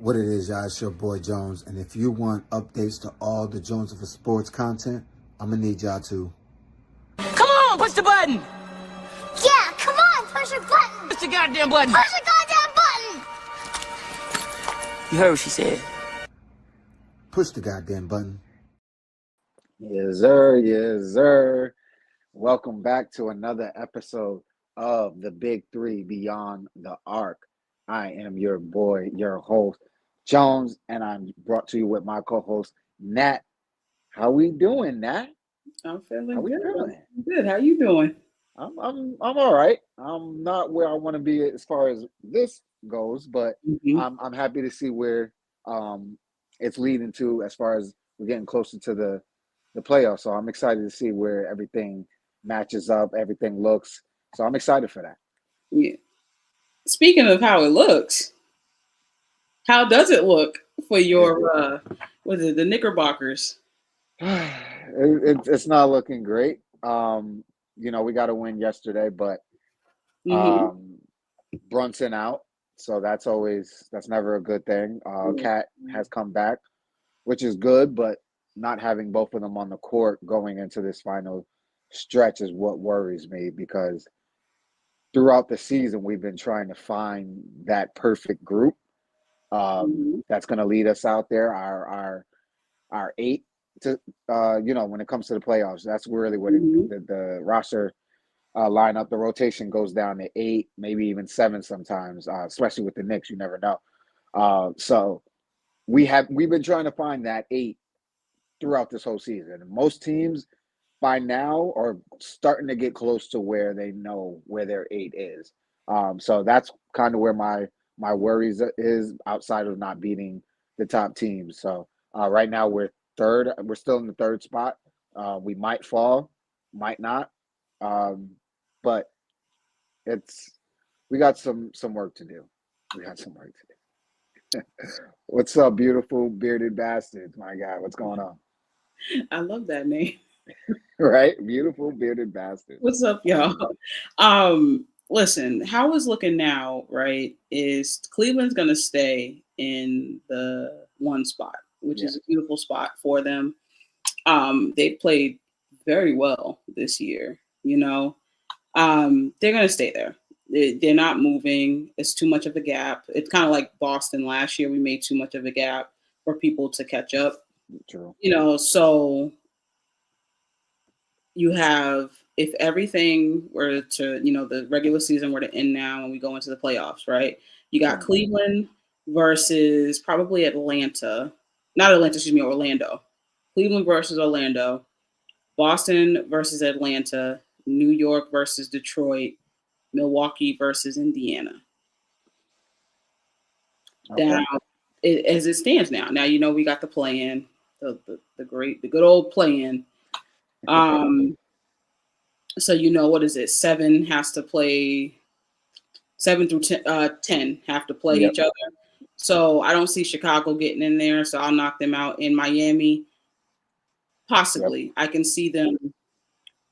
What it is, y'all, it's your boy Jones. And if you want updates to all the Jones for Sports content, I'm going to need y'all to. Come on, push the button! Yeah, come on, push the button! Push the goddamn button! Push the goddamn button! You heard what she said. Push the goddamn button. Yes, sir. Yes, sir. Welcome back to another episode of the Big Three Beyond the Arc. I am your boy, your host, Jones, and I'm brought to you with my co-host, Nat. How we doing, Nat? I'm feeling How we good. feeling? Good. How you doing? I'm all right. I'm not where I want to be as far as this goes, but I'm happy to see where it's leading to as far as we're getting closer to the playoffs. So I'm excited to see where everything matches up, everything looks. So I'm excited for that. Yeah. Speaking of how it looks, how does it look for your the Knickerbockers? It's not looking great. We got to win yesterday, but Brunson out, so that's never a good thing. Cat has come back, which is good, but not having both of them on the court going into this final stretch is what worries me, because throughout the season we've been trying to find that perfect group that's going to lead us out there. Our eight to when it comes to the playoffs, that's really what the roster lineup, the rotation goes down to 8, maybe even 7 sometimes, especially with the Knicks. You never know. So we've been trying to find that 8 throughout this whole season. And most teams by now are starting to get close to where they know where their 8 is. So that's kind of where my worries is, outside of not beating the top teams. So right now we're third. We're still in the third spot. We might fall, might not. But we got some work to do. We got some work to do. What's up, beautiful bearded bastards? My God, what's going on? I love that name. Right? Beautiful bearded bastards. What's up, y'all? Listen, how it's looking now, right, is Cleveland's going to stay in the 1 spot, which is a beautiful spot for them. They've played very well this year, they're going to stay there. They're not moving. It's too much of a gap. It's kind of like Boston last year. We made too much of a gap for people to catch up. True. So you have, if everything were to, the regular season were to end now and we go into the playoffs, right? You got Cleveland versus probably Orlando. Cleveland versus Orlando. Boston versus Atlanta. New York versus Detroit. Milwaukee versus Indiana. Okay. Now, as it stands now, we got the play-in, the good old play-in. So what is it? 7 has to play. 7 through 10 have to play each other. So I don't see Chicago getting in there. So I'll knock them out. In Miami, possibly. I can see them.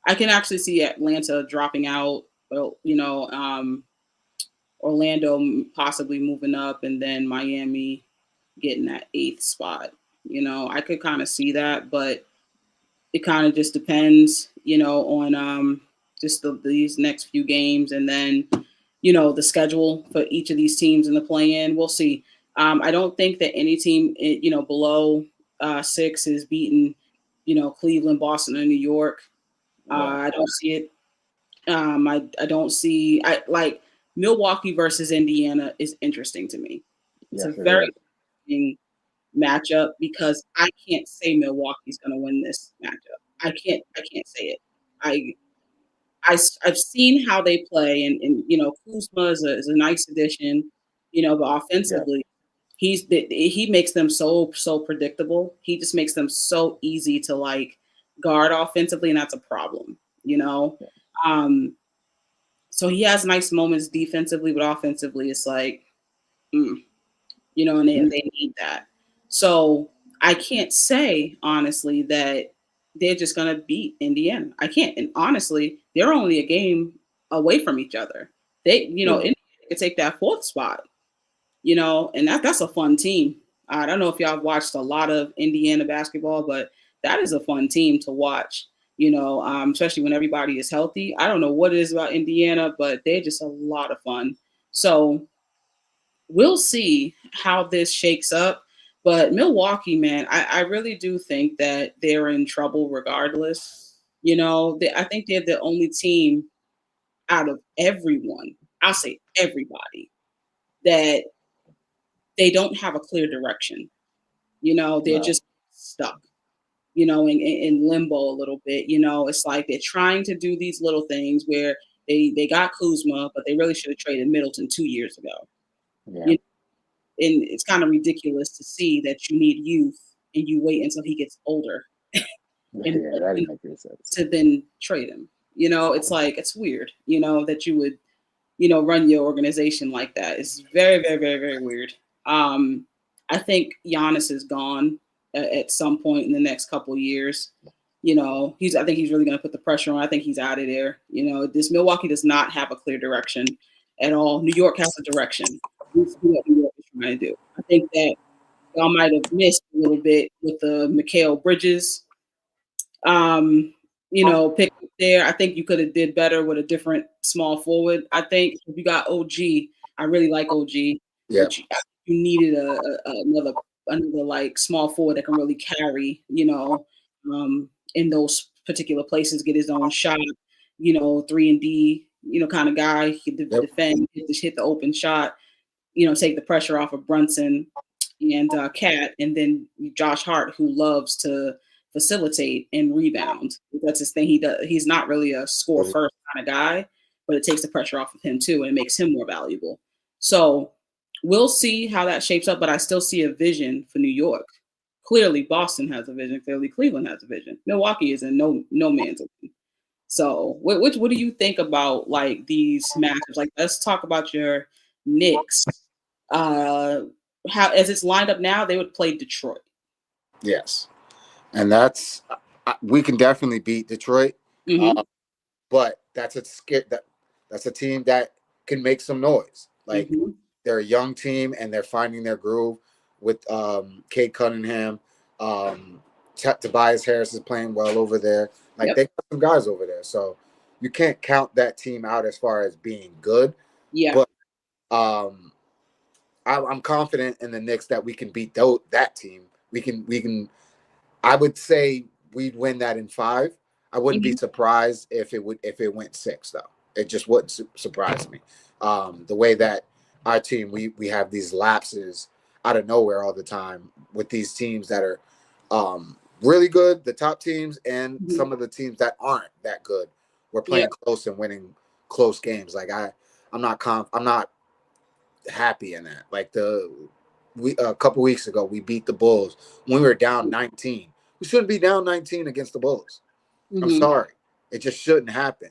I can actually see Atlanta dropping out. Orlando possibly moving up, and then Miami getting that 8th spot. I could kind of see that, but it kind of just depends, on just these next few games, and then, the schedule for each of these teams in the play-in. We'll see. I don't think that any team, below 6 is beating, Cleveland, Boston, or New York. I don't see it. I don't see. Milwaukee versus Indiana is interesting to me. It's a very interesting matchup, because I can't say Milwaukee's going to win this matchup. I can't say it. I've seen how they play, and Kuzma is a nice addition, but offensively, he makes them so predictable. He just makes them so easy to guard offensively, and that's a problem. So he has nice moments defensively, but offensively, it's and they need that. So I can't say, honestly, that they're just going to beat Indiana. I can't. And honestly, they're only a game away from each other. They, Indiana could take that 4th spot. you know, and that's a fun team. I don't know if y'all watched a lot of Indiana basketball, but that is a fun team to watch, you know, especially when everybody is healthy. I don't know what it is about Indiana, but they're just a lot of fun. So we'll see how this shakes up. But Milwaukee, man, I really do think that they're in trouble regardless. You know, I think they're the only team out of everyone, I'll say everybody, that they don't have a clear direction. You know, they're No. just stuck, you know, in limbo a little bit. You know, it's like they're trying to do these little things where they got Kuzma, but they really should have traded Middleton 2 years ago. Yeah. You And it's kind of ridiculous to see that you need youth and you wait until he gets older and Yeah, that didn't make any sense. to then trade him. You know, it's like it's weird, you know, that you would, you know, run your organization like that. It's very, very, very, very weird. I think Giannis is gone at some point in the next couple of years. You know, I think he's really going to put the pressure on. I think he's out of there. You know, this Milwaukee does not have a clear direction at all. New York has a direction. We see what New York is trying to do. I think that y'all might have missed a little bit with the Mikal Bridges, you know, pick up there. I think you could have did better with a different small forward. I think if you got OG, I really like OG. Yeah. But you needed another like small forward that can really carry, you know, in those particular places, get his own shot, you know, 3-and-D, you know, kind of guy. He could defend, hit the open shot, you know, take the pressure off of Brunson and Cat, and then Josh Hart, who loves to facilitate and rebound. That's his thing. He does. He's not really a score first kind of guy, but it takes the pressure off of him too, and it makes him more valuable. So we'll see how that shapes up, but I still see a vision for New York. Clearly, Boston has a vision. Clearly, Cleveland has a vision. Milwaukee is in no man's vision. So, what do you think about like these matchups? Like, let's talk about your Knicks. How as it's lined up now, they would play Detroit. Yes, and that's we can definitely beat Detroit, but that's a team that can make some noise. Like they're a young team and they're finding their groove with Kate Cunningham. Tobias Harris is playing well over there. Like they got some guys over there, so you can't count that team out as far as being good. Yeah, but I'm confident in the Knicks that we can beat that team. We can. I would say we'd win that in 5. I wouldn't be surprised if it went 6 though. It just wouldn't surprise me. The way that our team we have these lapses out of nowhere all the time with these teams that are really good, the top teams, and some of the teams that aren't that good. We're playing close and winning close games. Like I'm not happy in that. Like a couple weeks ago, we beat the Bulls when we were down 19. We shouldn't be down 19 against the Bulls. I'm sorry. It just shouldn't happen.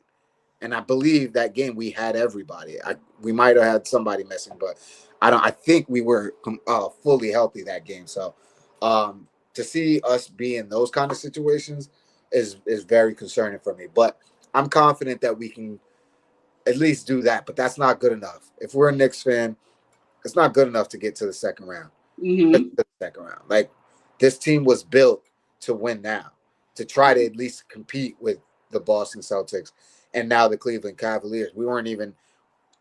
And I believe that game we had everybody. We might have had somebody missing, but I think we were fully healthy that game. So to see us be in those kind of situations is very concerning for me. But I'm confident that we can at least do that. But that's not good enough. If we're a Knicks fan, it's not good enough to get to the second round. Like this team was built to win now, to try to at least compete with the Boston Celtics and now the Cleveland Cavaliers. We weren't even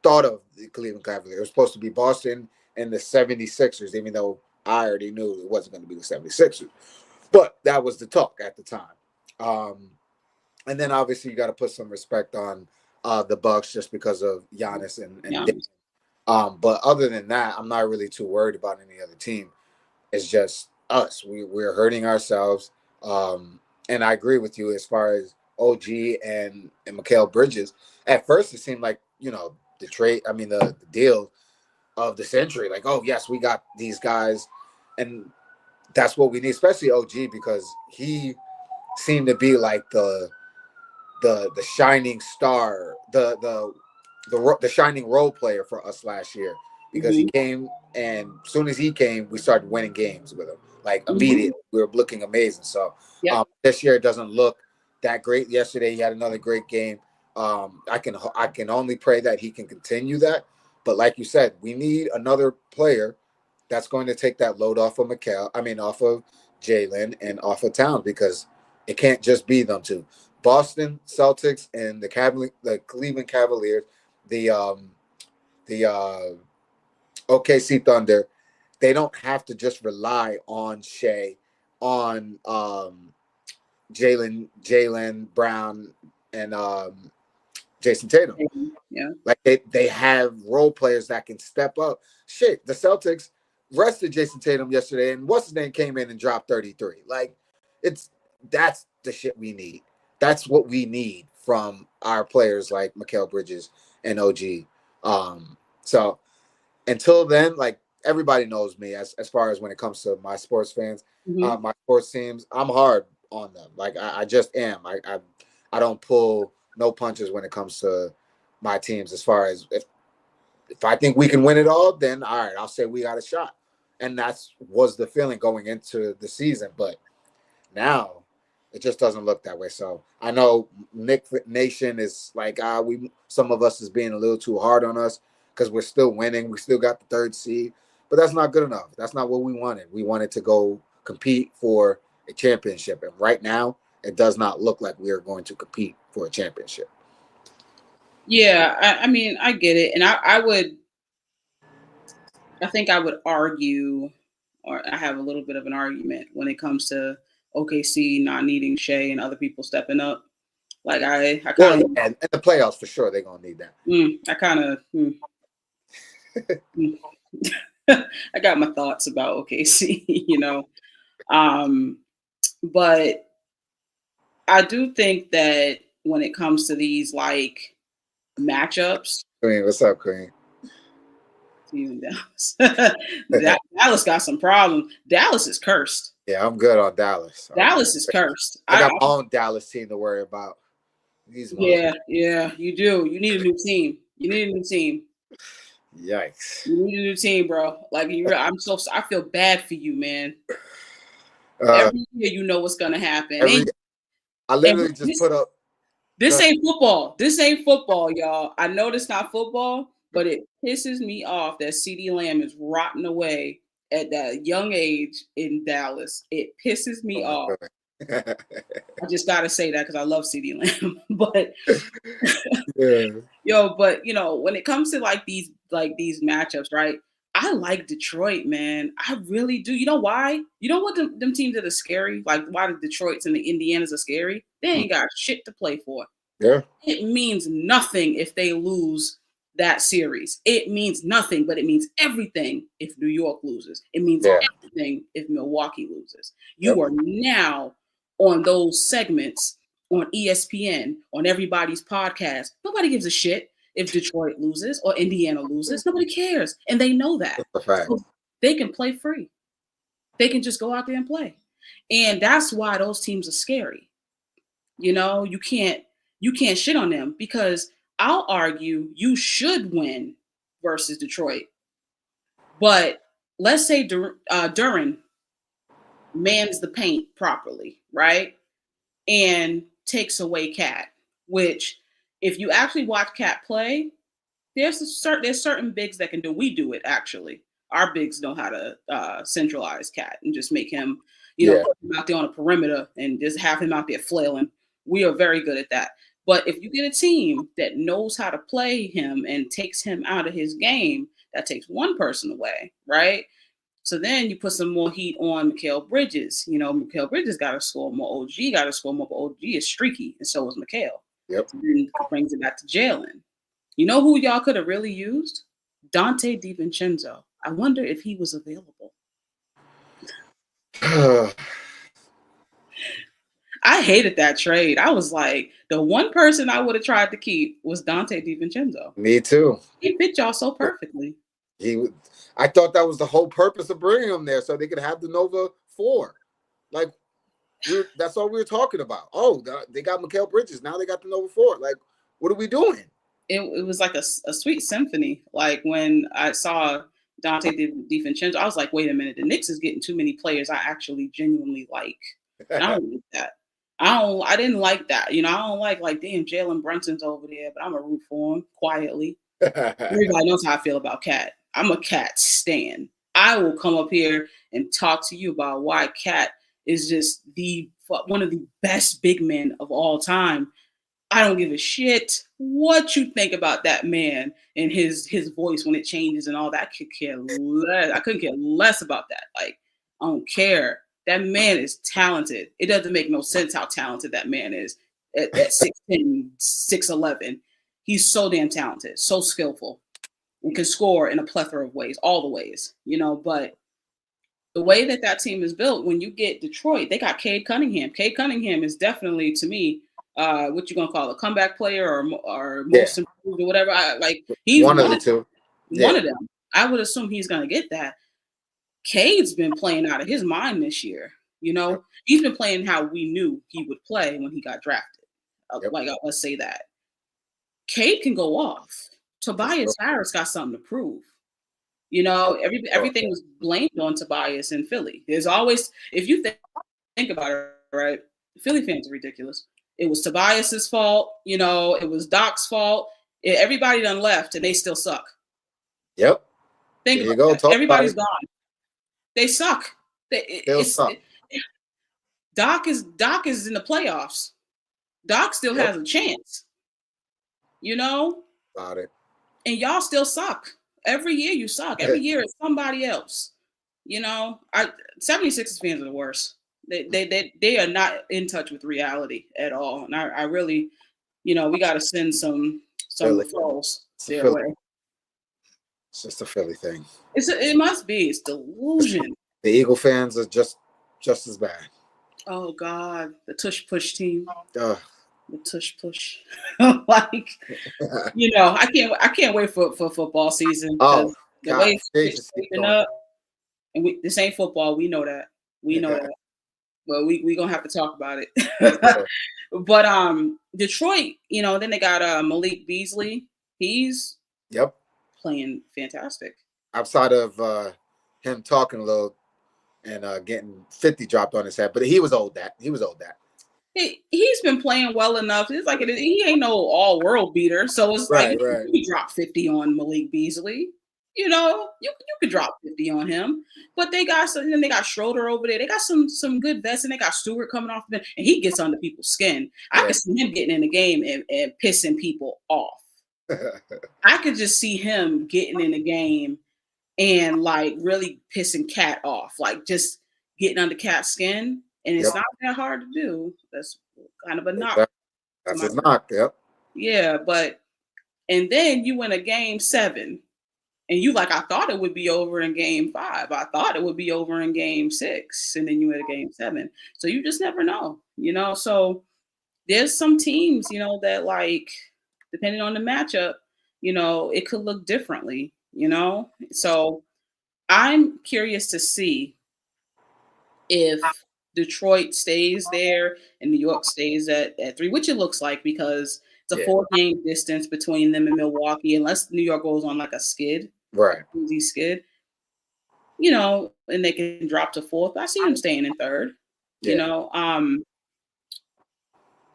thought of the Cleveland Cavaliers. It was supposed to be Boston and the 76ers, even though I already knew it wasn't going to be the 76ers. But that was the talk at the time. And then obviously you got to put some respect on the Bucks just because of Giannis and Giannis. But other than that, I'm not really too worried about any other team. It's just us. We're hurting ourselves. And I agree with you as far as OG and Mikal Bridges. At first, it seemed like, the deal of the century. Like, oh, yes, we got these guys. And that's what we need, especially OG, because he seemed to be like the shining star, the shining role player for us last year, because he came, and as soon as he came, we started winning games with him. Like immediately, we were looking amazing. So this year it doesn't look that great. Yesterday he had another great game. I can only pray that he can continue that. But like you said, we need another player that's going to take that load off of off of Jalen and off of Towns, because it can't just be them two. Boston Celtics and the Cleveland Cavaliers, the OKC Thunder, they don't have to just rely on Shea, on Jalen Brown, and Jason Tatum. Yeah. Like they have role players that can step up. Shit, the Celtics rested Jason Tatum yesterday, and what's his name came in and dropped 33. Like, that's the shit we need. That's what we need from our players like Mikal Bridges and OG. So until then, like, everybody knows me as far as when it comes to my sports fans, my sports teams, I'm hard on them. Like, I just am. I don't pull no punches when it comes to my teams. As far as if I think we can win it all, then all right, I'll say we got a shot. And was the feeling going into the season. But now it just doesn't look that way. So I know Nick Nation is like, some of us is being a little too hard on us because we're still winning. We still got the 3rd seed, but that's not good enough. That's not what we wanted. We wanted to go compete for a championship. And right now it does not look like we are going to compete for a championship. Yeah, I mean, I get it. And I think I would argue, or I have a little bit of an argument when it comes to OKC not needing Shea and other people stepping up. Like, I kind of, and the playoffs for sure, they're gonna need that. I kind of, I got my thoughts about OKC, you know, but I do think that when it comes to these like matchups, Queen, what's up, Queen? Even Dallas. Dallas got some problems. Dallas is cursed. Yeah, I'm good on Dallas. Dallas is cursed. I got my own Dallas team to worry about. Yeah, you do. You need a new team. Yikes. You need a new team, bro. Like, I feel bad for you, man. Every year you know what's gonna happen. I literally just put up. This ain't football. This ain't football, y'all. I know this not football, but it pisses me off that CeeDee Lamb is rotting away at that young age in Dallas. It pisses me off. I just gotta say that because I love CeeDee Lamb. But but you know, when it comes to like these matchups, right? I like Detroit, man. I really do. You know why? You know what them teams that are scary? Like, why the Detroits and the Indianas are scary? They ain't got shit to play for. Yeah. It means nothing if they lose that series. It means nothing, but it means everything if New York loses. It means everything if Milwaukee loses. You are now on those segments on ESPN, on everybody's podcast. Nobody gives a shit if Detroit loses or Indiana loses. Nobody cares. And they know that. So they can play free. They can just go out there and play. And that's why those teams are scary. You know, you can't shit on them, because I'll argue you should win versus Detroit. But let's say Duren mans the paint properly, right? And takes away Cat, which if you actually watch Cat play, there's certain bigs that can do. We do it, actually. Our bigs know how to centralize Cat and just make him, put him out there on a perimeter and just have him out there flailing. We are very good at that. But if you get a team that knows how to play him and takes him out of his game, that takes one person away, right? So then you put some more heat on Mikal Bridges. You know, Mikal Bridges got to score more. OG got to score more. But OG is streaky, and so is Mikal. Yep. And then brings it back to Jalen. You know who y'all could have really used? Donte DiVincenzo. I wonder if he was available. I hated that trade. I was like, the one person I would have tried to keep was Donte DiVincenzo. Me too. He fit y'all so perfectly. I thought that was the whole purpose of bringing him there, so they could have the Nova 4. Like, that's all we were talking about. Oh, they got Mikal Bridges. Now they got the Nova 4. Like, what are we doing? It was like a sweet symphony. Like, when I saw Donte DiVincenzo, I was like, wait a minute. The Knicks is getting too many players I actually genuinely like. And I don't like that. I didn't like that. You know, I don't like damn, Jalen Brunson's over there, but I'm going to root for him quietly. Everybody knows how I feel about Cat. I'm a Cat stan. I will come up here and talk to you about why Cat is just one of the best big men of all time. I don't give a shit what you think about that man and his voice when it changes and all that. I could care less. I couldn't care less about that. Like, I don't care. That man is talented. It doesn't make no sense how talented that man is at 6'10", 6'11". He's so damn talented, so skillful, and can score in a plethora of ways, all the ways, but the way that team is built, when you get Detroit, they got Cade Cunningham. Cade Cunningham is definitely, to me, what you gonna call a comeback player or most improved or whatever. He's one of the two. One of them. I would assume he's gonna get that. Cade's been playing out of his mind this year. He's been playing how we knew he would play when he got drafted. Let's say that. Cade can go off. Tobias Harris got something to prove. Everything was blamed on Tobias in Philly. There's always, if you think about it, right? Philly fans are ridiculous. It was Tobias's fault. It was Doc's fault. Everybody done left, and they still suck. Yep. Think about that. Everybody's gone. They suck. They'll suck. Doc is in the playoffs. Doc still has a chance. About it. And y'all still suck. Every year you suck. Every year it's somebody else. 76ers fans are the worst. They are not in touch with reality at all. And I really, we got to send some referrals their way. It's just a Philly thing. It must be. It's delusion. The Eagle fans are just as bad. Oh God, the tush push team. The tush push. I can't wait for football season. Oh, the way it's shaping up, and this ain't football. We know that. We know that. But we gonna have to talk about it. But Detroit, then they got Malik Beasley. He's playing fantastic. Outside of him talking a little and getting 50 dropped on his head, but he was owed that. He's been playing well enough. It's like he ain't no all world beater, so it's right. You drop 50 on Malik Beasley. You could drop 50 on him, but they got Schroeder over there. They got some good vets, and they got Stewart coming off the bench, and he gets under people's skin. I could see him getting in the game and pissing people off. I could just see him getting in the game and really pissing Cat off, just getting under Cat's skin, and it's not that hard to do. That's kind of a knock. That's a knock. Yep. Yeah, and then you win a game 7. And you I thought it would be over in game 5. I thought it would be over in game 6. And then you had a game 7. So you just never know, So there's some teams, that depending on the matchup, it could look differently, So I'm curious to see if Detroit stays there and New York stays at 3, which it looks like, because it's a 4-game distance between them and Milwaukee, unless New York goes on a skid. Right. Easy skid. And they can drop to 4th. I see them staying in 3rd.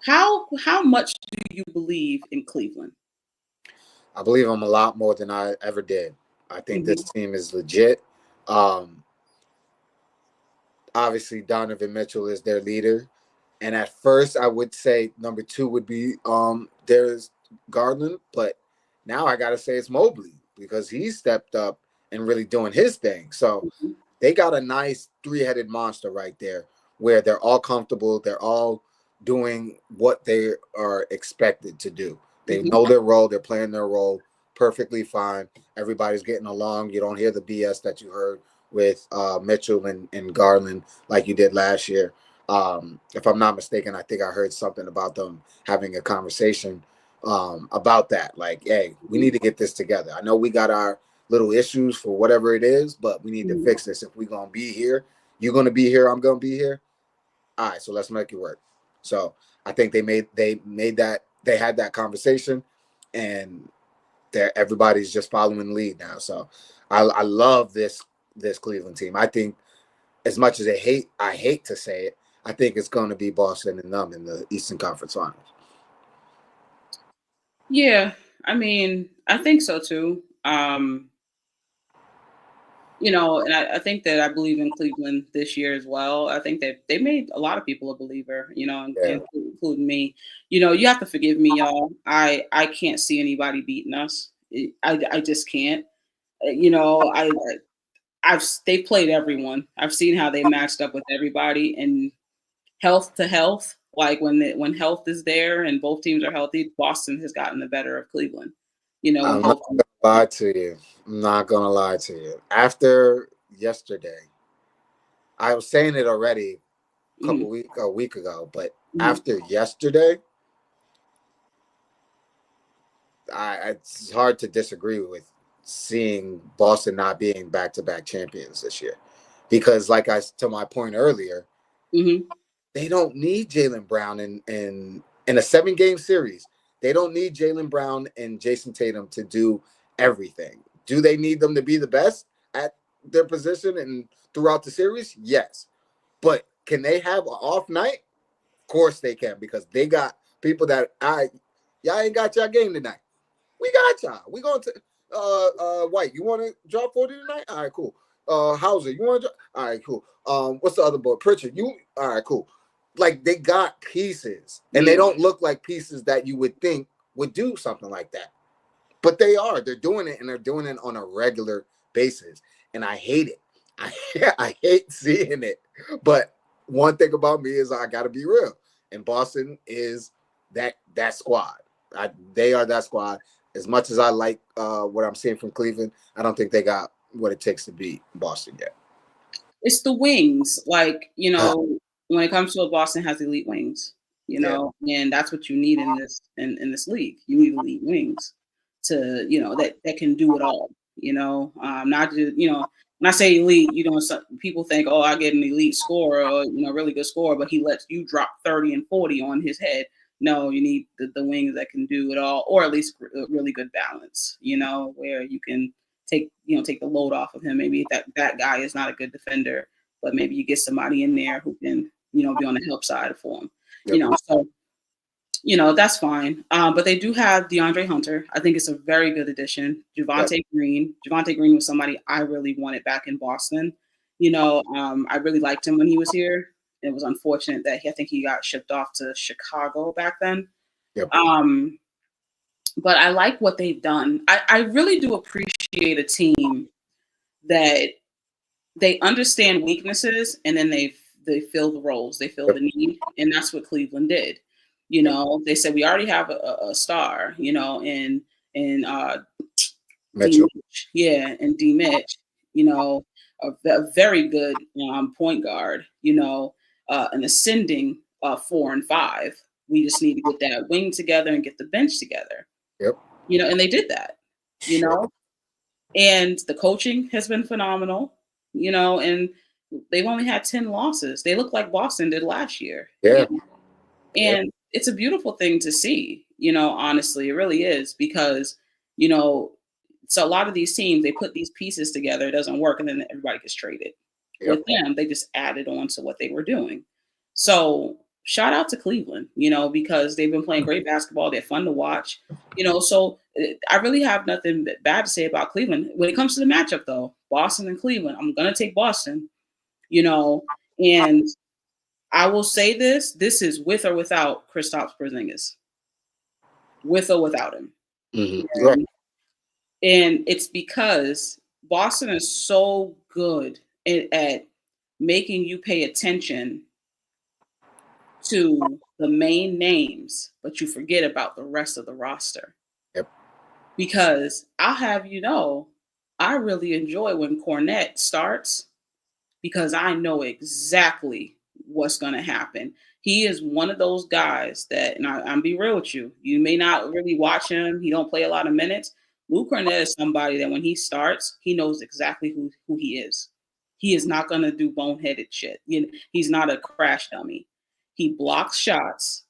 How much do you believe in Cleveland? I believe them a lot more than I ever did. I think this team is legit. Obviously, Donovan Mitchell is their leader. And at first, I would say number 2 would be there's Garland. But now I got to say it's Mobley, because he stepped up and really doing his thing. So they got a nice 3-headed monster right there, where they're all comfortable. They're all doing what they are expected to do. They know their role. They're playing their role perfectly fine. Everybody's getting along. You don't hear the BS that you heard with Mitchell and Garland like you did last year. If I'm not mistaken, I think I heard something about them having a conversation about that. Hey, we need to get this together. I know we got our little issues for whatever it is, but we need to fix this. If we're going to be here, you're going to be here, I'm going to be here. All right, so let's make it work. So I think they made that, they had that conversation, and everybody's just following the lead now. So I love this Cleveland team. I think, as much as I hate to say it, I think it's going to be Boston and them in the Eastern Conference Finals. Yeah, I mean, I think so too. And I think that I believe in Cleveland this year as well. I think that they made a lot of people a believer, Yeah. including me. You have to forgive me, y'all. I can't see anybody beating us. I just can't. They've played everyone. I've seen how they matched up with everybody, and health to health. Like when health is there and both teams are healthy, Boston has gotten the better of Cleveland. When I'm not both gonna lie to you. I'm not gonna lie to you. After yesterday, I was saying it already a week ago, but after yesterday, it's hard to disagree with seeing Boston not being back-to-back champions this year, because to my point earlier, they don't need Jaylen Brown in a 7-game series. They don't need Jaylen Brown and Jason Tatum to do everything. Do they need them to be the best at their position and throughout the series? Yes. But can they have an off night? Of course they can, because they got people that y'all ain't got y'all game tonight. We got y'all. We going to White. You want to drop 40 tonight? All right, cool. Hauser, you want to drop? All right, cool. What's the other boy? Pritchard, you all right, cool. Like, they got pieces, and they don't look like pieces that you would think would do something like that. But they are. They're doing it, and they're doing it on a regular basis. And I hate it. I hate seeing it. But one thing about me is I got to be real. And Boston is that squad. They are that squad. As much as I like what I'm seeing from Cleveland, I don't think they got what it takes to beat Boston yet. It's the wings. When it comes to Boston has elite wings, and that's what you need in this league. You need elite wings to, that can do it all, not just, when I say elite, some people think, oh, I get an elite scorer or, really good scorer, but he lets you drop 30 and 40 on his head. No, you need the wings that can do it all, or at least a really good balance, where you can take the load off of him. Maybe that guy is not a good defender, but maybe you get somebody in there who can, be on the help side for him, Yep. So, that's fine. But they do have DeAndre Hunter. I think it's a very good addition. Javonte Green. Javonte Green was somebody I really wanted back in Boston. I really liked him when he was here. It was unfortunate that I think he got shipped off to Chicago back then. Yep. But I like what they've done. I really do appreciate a team that they understand weaknesses and then they fill the roles, they fill the need, and that's what Cleveland did. They said we already have a star, in Mitchell. and D Mitch, a very good point guard, an ascending 4 and 5. We just need to get that wing together and get the bench together. Yep. And they did that, and the coaching has been phenomenal, and they've only had 10 losses. They look like Boston did last year. Yeah. And it's a beautiful thing to see, honestly, it really is, because, so a lot of these teams, they put these pieces together, it doesn't work, and then everybody gets traded. Yep. With them, they just added on to what they were doing. So shout out to Cleveland, because they've been playing great basketball. They're fun to watch, so I really have nothing bad to say about Cleveland. When it comes to the matchup, though, Boston and Cleveland, I'm going to take Boston, and I will say this is with or without Kristaps Porzingis. With or without him. Mm-hmm. Right. And it's because Boston is so good at making you pay attention to the main names, but you forget about the rest of the roster. Yep. Because I'll have you know, I really enjoy when Kornet starts, because I know exactly what's going to happen. He is one of those guys that, and I'm be real with you, you may not really watch him. He don't play a lot of minutes. Luke Kornet is somebody that when he starts, he knows exactly who he is. He is not going to do boneheaded shit. He's not a crash dummy. He blocks shots.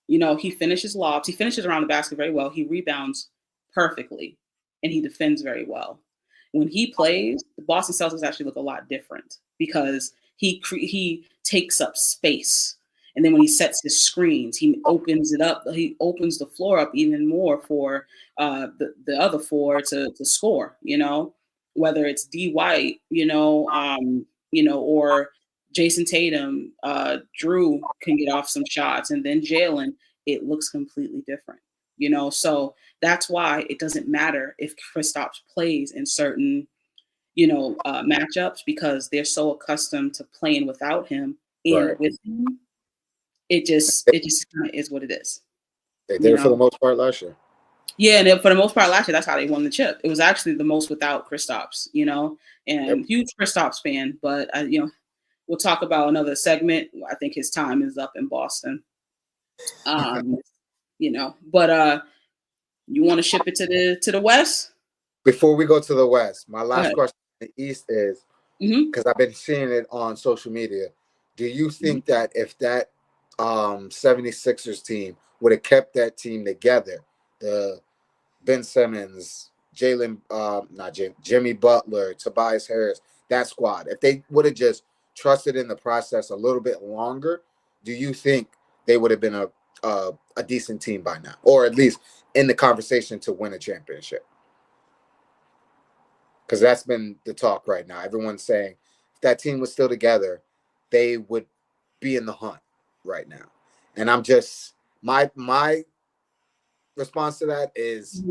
He finishes lobs. He finishes around the basket very well. He rebounds perfectly, and he defends very well. When he plays, the Boston Celtics actually look a lot different because he takes up space. And then when he sets his screens, he opens it up. He opens the floor up even more for the other four to score. Whether it's D White, or Jason Tatum, Drew can get off some shots, and then Jalen. It looks completely different. So that's why it doesn't matter if Kristaps plays in certain, matchups, because they're so accustomed to playing without him and Right. with him. It just kind of is what it is. They did it for the most part last year. Yeah, and for the most part last year, that's how they won the chip. It was actually the most without Kristaps, and huge Kristaps fan. But we'll talk about another segment. I think his time is up in Boston. But you want to ship it to the West? Before we go to the West, my last question in the East is, because I've been seeing it on social media, do you think that if that 76ers team would have kept that team together, the Ben Simmons, Jimmy Butler, Tobias Harris, that squad, if they would have just trusted in the process a little bit longer, do you think they would have been a decent team by now, or at least in the conversation to win a championship? Because that's been the talk right now. Everyone's saying if that team was still together, they would be in the hunt right now. And I'm just my response to that is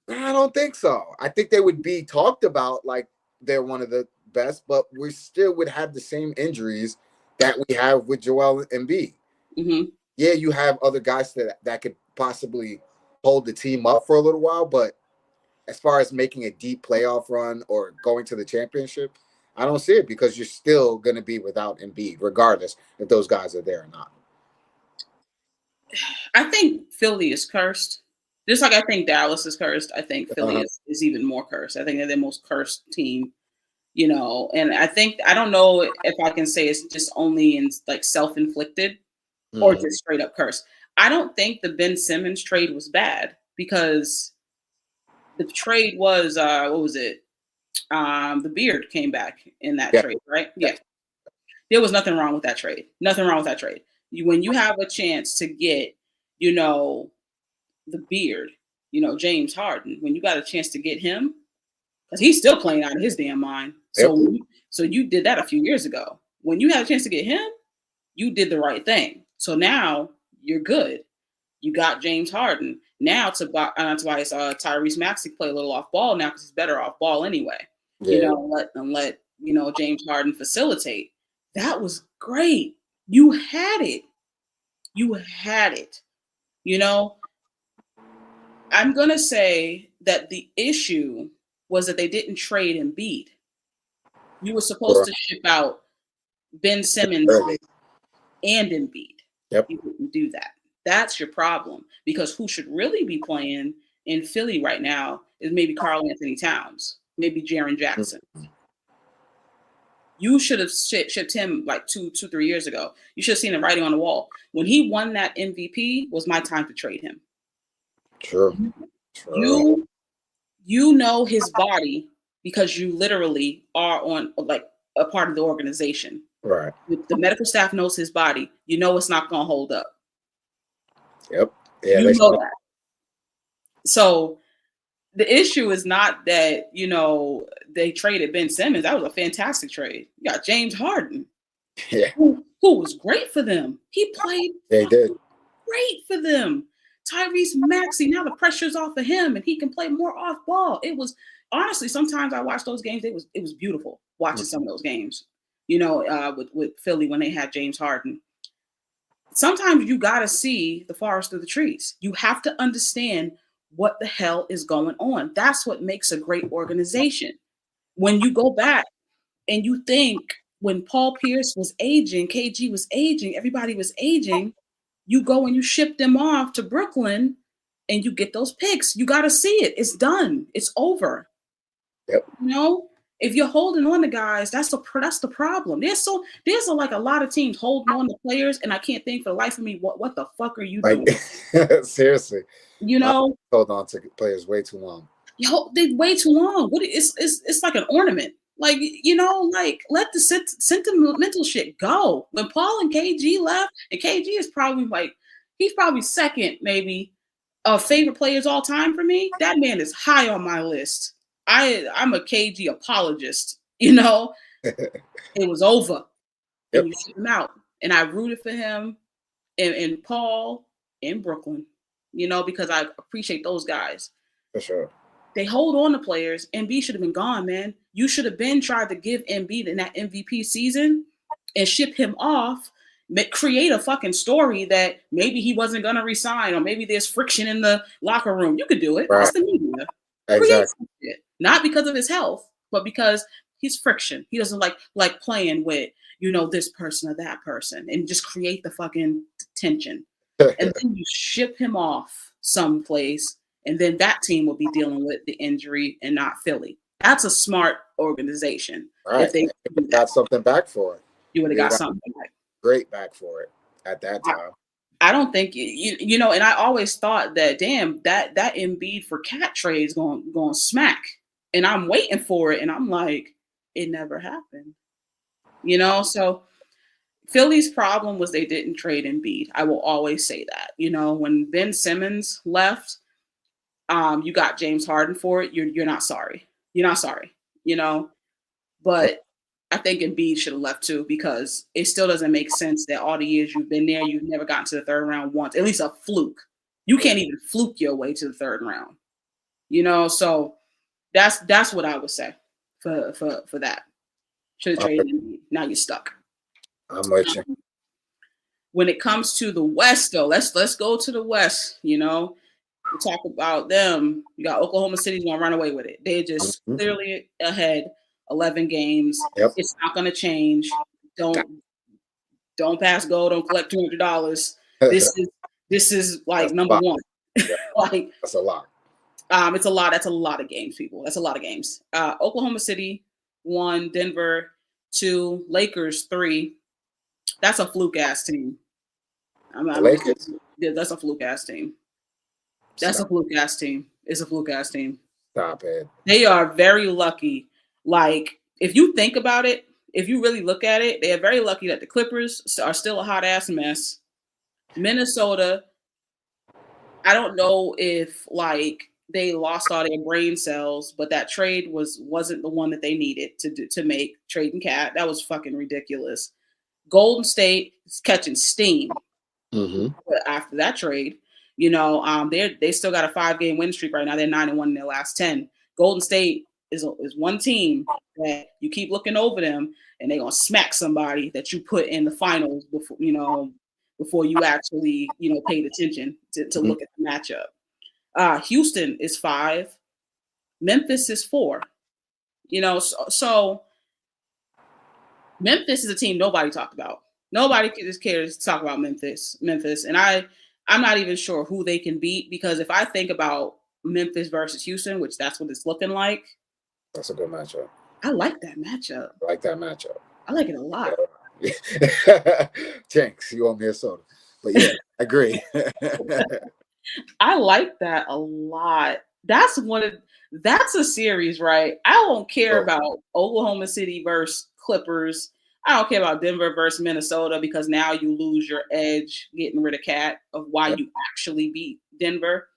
I don't think so. I think they would be talked about like they're one of the best, but we still would have the same injuries that we have with Joel Embiid. Yeah, you have other guys that could possibly hold the team up for a little while, but as far as making a deep playoff run or going to the championship, I don't see it, because you're still going to be without Embiid, regardless if those guys are there or not. I think Philly is cursed. Just like I think Dallas is cursed, I think Philly is even more cursed. I think they're the most cursed team, and I don't know if I can say it's just only in like self-inflicted or just straight up cursed. I don't think the Ben Simmons trade was bad, because the trade was what was it? The Beard came back in that trade, right? Yeah. There was nothing wrong with that trade. Nothing wrong with that trade. When you have a chance to get, the Beard, James Harden, when you got a chance to get him, because he's still playing out of his damn mind. So you did that a few years ago. When you had a chance to get him, you did the right thing. So now you're good. You got James Harden. Now Tyrese Maxey play a little off ball now, because he's better off ball anyway. Yeah. Let James Harden facilitate. That was great. You had it. I'm gonna say that the issue was that they didn't trade Embiid. You were supposed to ship out Ben Simmons and Embiid. Yep. You didn't do that. That's your problem, because who should really be playing in Philly right now is maybe Karl Anthony Towns, maybe Jaren Jackson. You should have shipped him like 3 years ago. You should have seen the writing on the wall. When he won that MVP, was my time to trade him. True. You know his body, because you literally are on like a part of the organization. Right. The medical staff knows his body. You know it's not going to hold up. Yep. Yeah. You know that. So the issue is not that, they traded Ben Simmons. That was a fantastic trade. You got James Harden, who was great for them. He played great for them. Tyrese Maxey, now the pressure's off of him and he can play more off ball. It was honestly, sometimes I watched those games. It was beautiful watching some of those games, with Philly when they had James Harden. Sometimes you got to see the forest through the trees. You have to understand what the hell is going on. That's what makes a great organization. When you go back and you think when Paul Pierce was aging, KG was aging, everybody was aging, you go and you ship them off to Brooklyn and you get those picks. You got to see it. It's done. It's over. Yep. If you're holding on to guys, that's the problem. There's like a lot of teams holding on to players, and I can't think for the life of me what the fuck are you doing? Seriously. Hold on to players way too long. They way too long. It's like an ornament. Like, like let the sentimental shit go. When Paul and KG left, and KG is probably he's probably second maybe of favorite players all time for me. That man is high on my list. I'm a KG apologist. It was over. Yep. And you ship him out. And I rooted for him and Paul in Brooklyn, because I appreciate those guys. For sure. They hold on to players. Embiid should have been gone, man. You should have been tried to give Embiid in that MVP season and ship him off, create a fucking story that maybe he wasn't going to resign, or maybe there's friction in the locker room. You could do it. Right. That's the media. Exactly. Not because of his health, but because he's friction. He doesn't like playing with, this person or that person, and just create the fucking tension. And then you ship him off someplace, and then that team will be dealing with the injury and not Philly. That's a smart organization. Right. If they got something back for it. You would have got something back. Great back for it at that time. I don't think and I always thought that that Embiid for Cat trade is going smack, and I'm waiting for it, and I'm like, it never happened. So Philly's problem was they didn't trade Embiid. I will always say that. When Ben Simmons left, you got James Harden for it. You're not sorry. You're not sorry. But I think Embiid should have left too, because it still doesn't make sense that all the years you've been there, you've never gotten to the third round once. At least a fluke. You can't even fluke your way to the third round. So that's what I would say for that. Should have traded Embiid. Now you're stuck. I'm with you. When it comes to the West, though, let's go to the West. We talk about them. You got Oklahoma City's gonna run away with it. They're just clearly ahead. 11 games. Yep. It's not going to change. Don't pass go. Don't collect $200. This is like number one. Like that's a lot. It's a lot. That's a lot of games, people. That's a lot of games. Oklahoma City 1, Denver 2, Lakers 3. That's a fluke ass team. Lakers. Yeah, that's a fluke ass team. That's a fluke ass team. It's a fluke ass team. Stop it. They are very lucky. Like, if you think about it, if you really look at it, they are very lucky that the Clippers are still a hot ass mess. Minnesota, I don't know if they lost all their brain cells, but that trade wasn't the one that they needed to make trading Cat. That was fucking ridiculous. Golden State is catching steam after that trade. They still got a 5-game win streak right now. They're 9-1 in their last 10. Golden State is one team that you keep looking over them, and they're gonna smack somebody that you put in the finals before you actually paid attention to look at the matchup. Houston is 5, Memphis is 4. So Memphis is a team nobody talked about. Nobody just cares to talk about Memphis, and I'm not even sure who they can beat, because if I think about Memphis versus Houston, which that's what it's looking like. That's a good matchup. I like that matchup. I like that matchup. I like it a lot. Jinx, you owe me a soda. But yeah, I agree. I like that a lot. That's a series, right? I don't care about Oklahoma City versus Clippers. I don't care about Denver versus Minnesota, because now you lose your edge getting rid of Cat of why you actually beat Denver.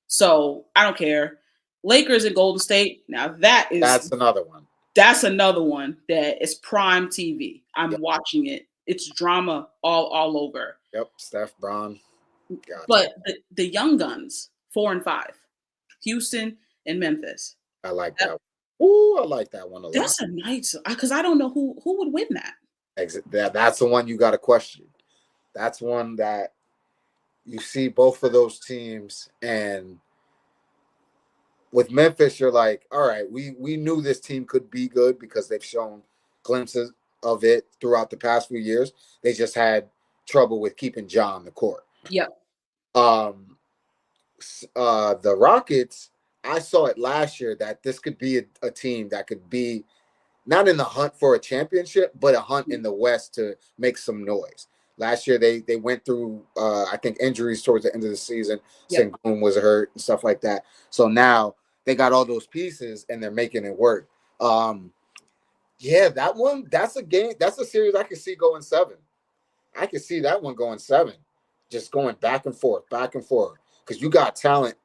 So I don't care. Lakers and Golden State. Now that's another one. That's another one that is prime TV. I'm watching it. It's drama all over. Yep. Steph, Bron. Gotcha. But the young guns, 4 and 5, Houston and Memphis. I like that. Ooh, I like that one a lot. That's a nice, because I don't know who would win that. That's the one you got to question. That's one that you see both of those teams, and with Memphis, you're like, all right, we knew this team could be good because they've shown glimpses of it throughout the past few years. They just had trouble with keeping Ja on the court. Yep. The Rockets, I saw it last year that this could be a team that could be not in the hunt for a championship, but a hunt in the West to make some noise. Last year, they went through, I think, injuries towards the end of the season. Yep. Sengun was hurt and stuff like that. So now they got all those pieces, and they're making it work. Yeah, that one. That's a game. That's a series I can see going 7. I can see that one going 7, just going back and forth, because you got talent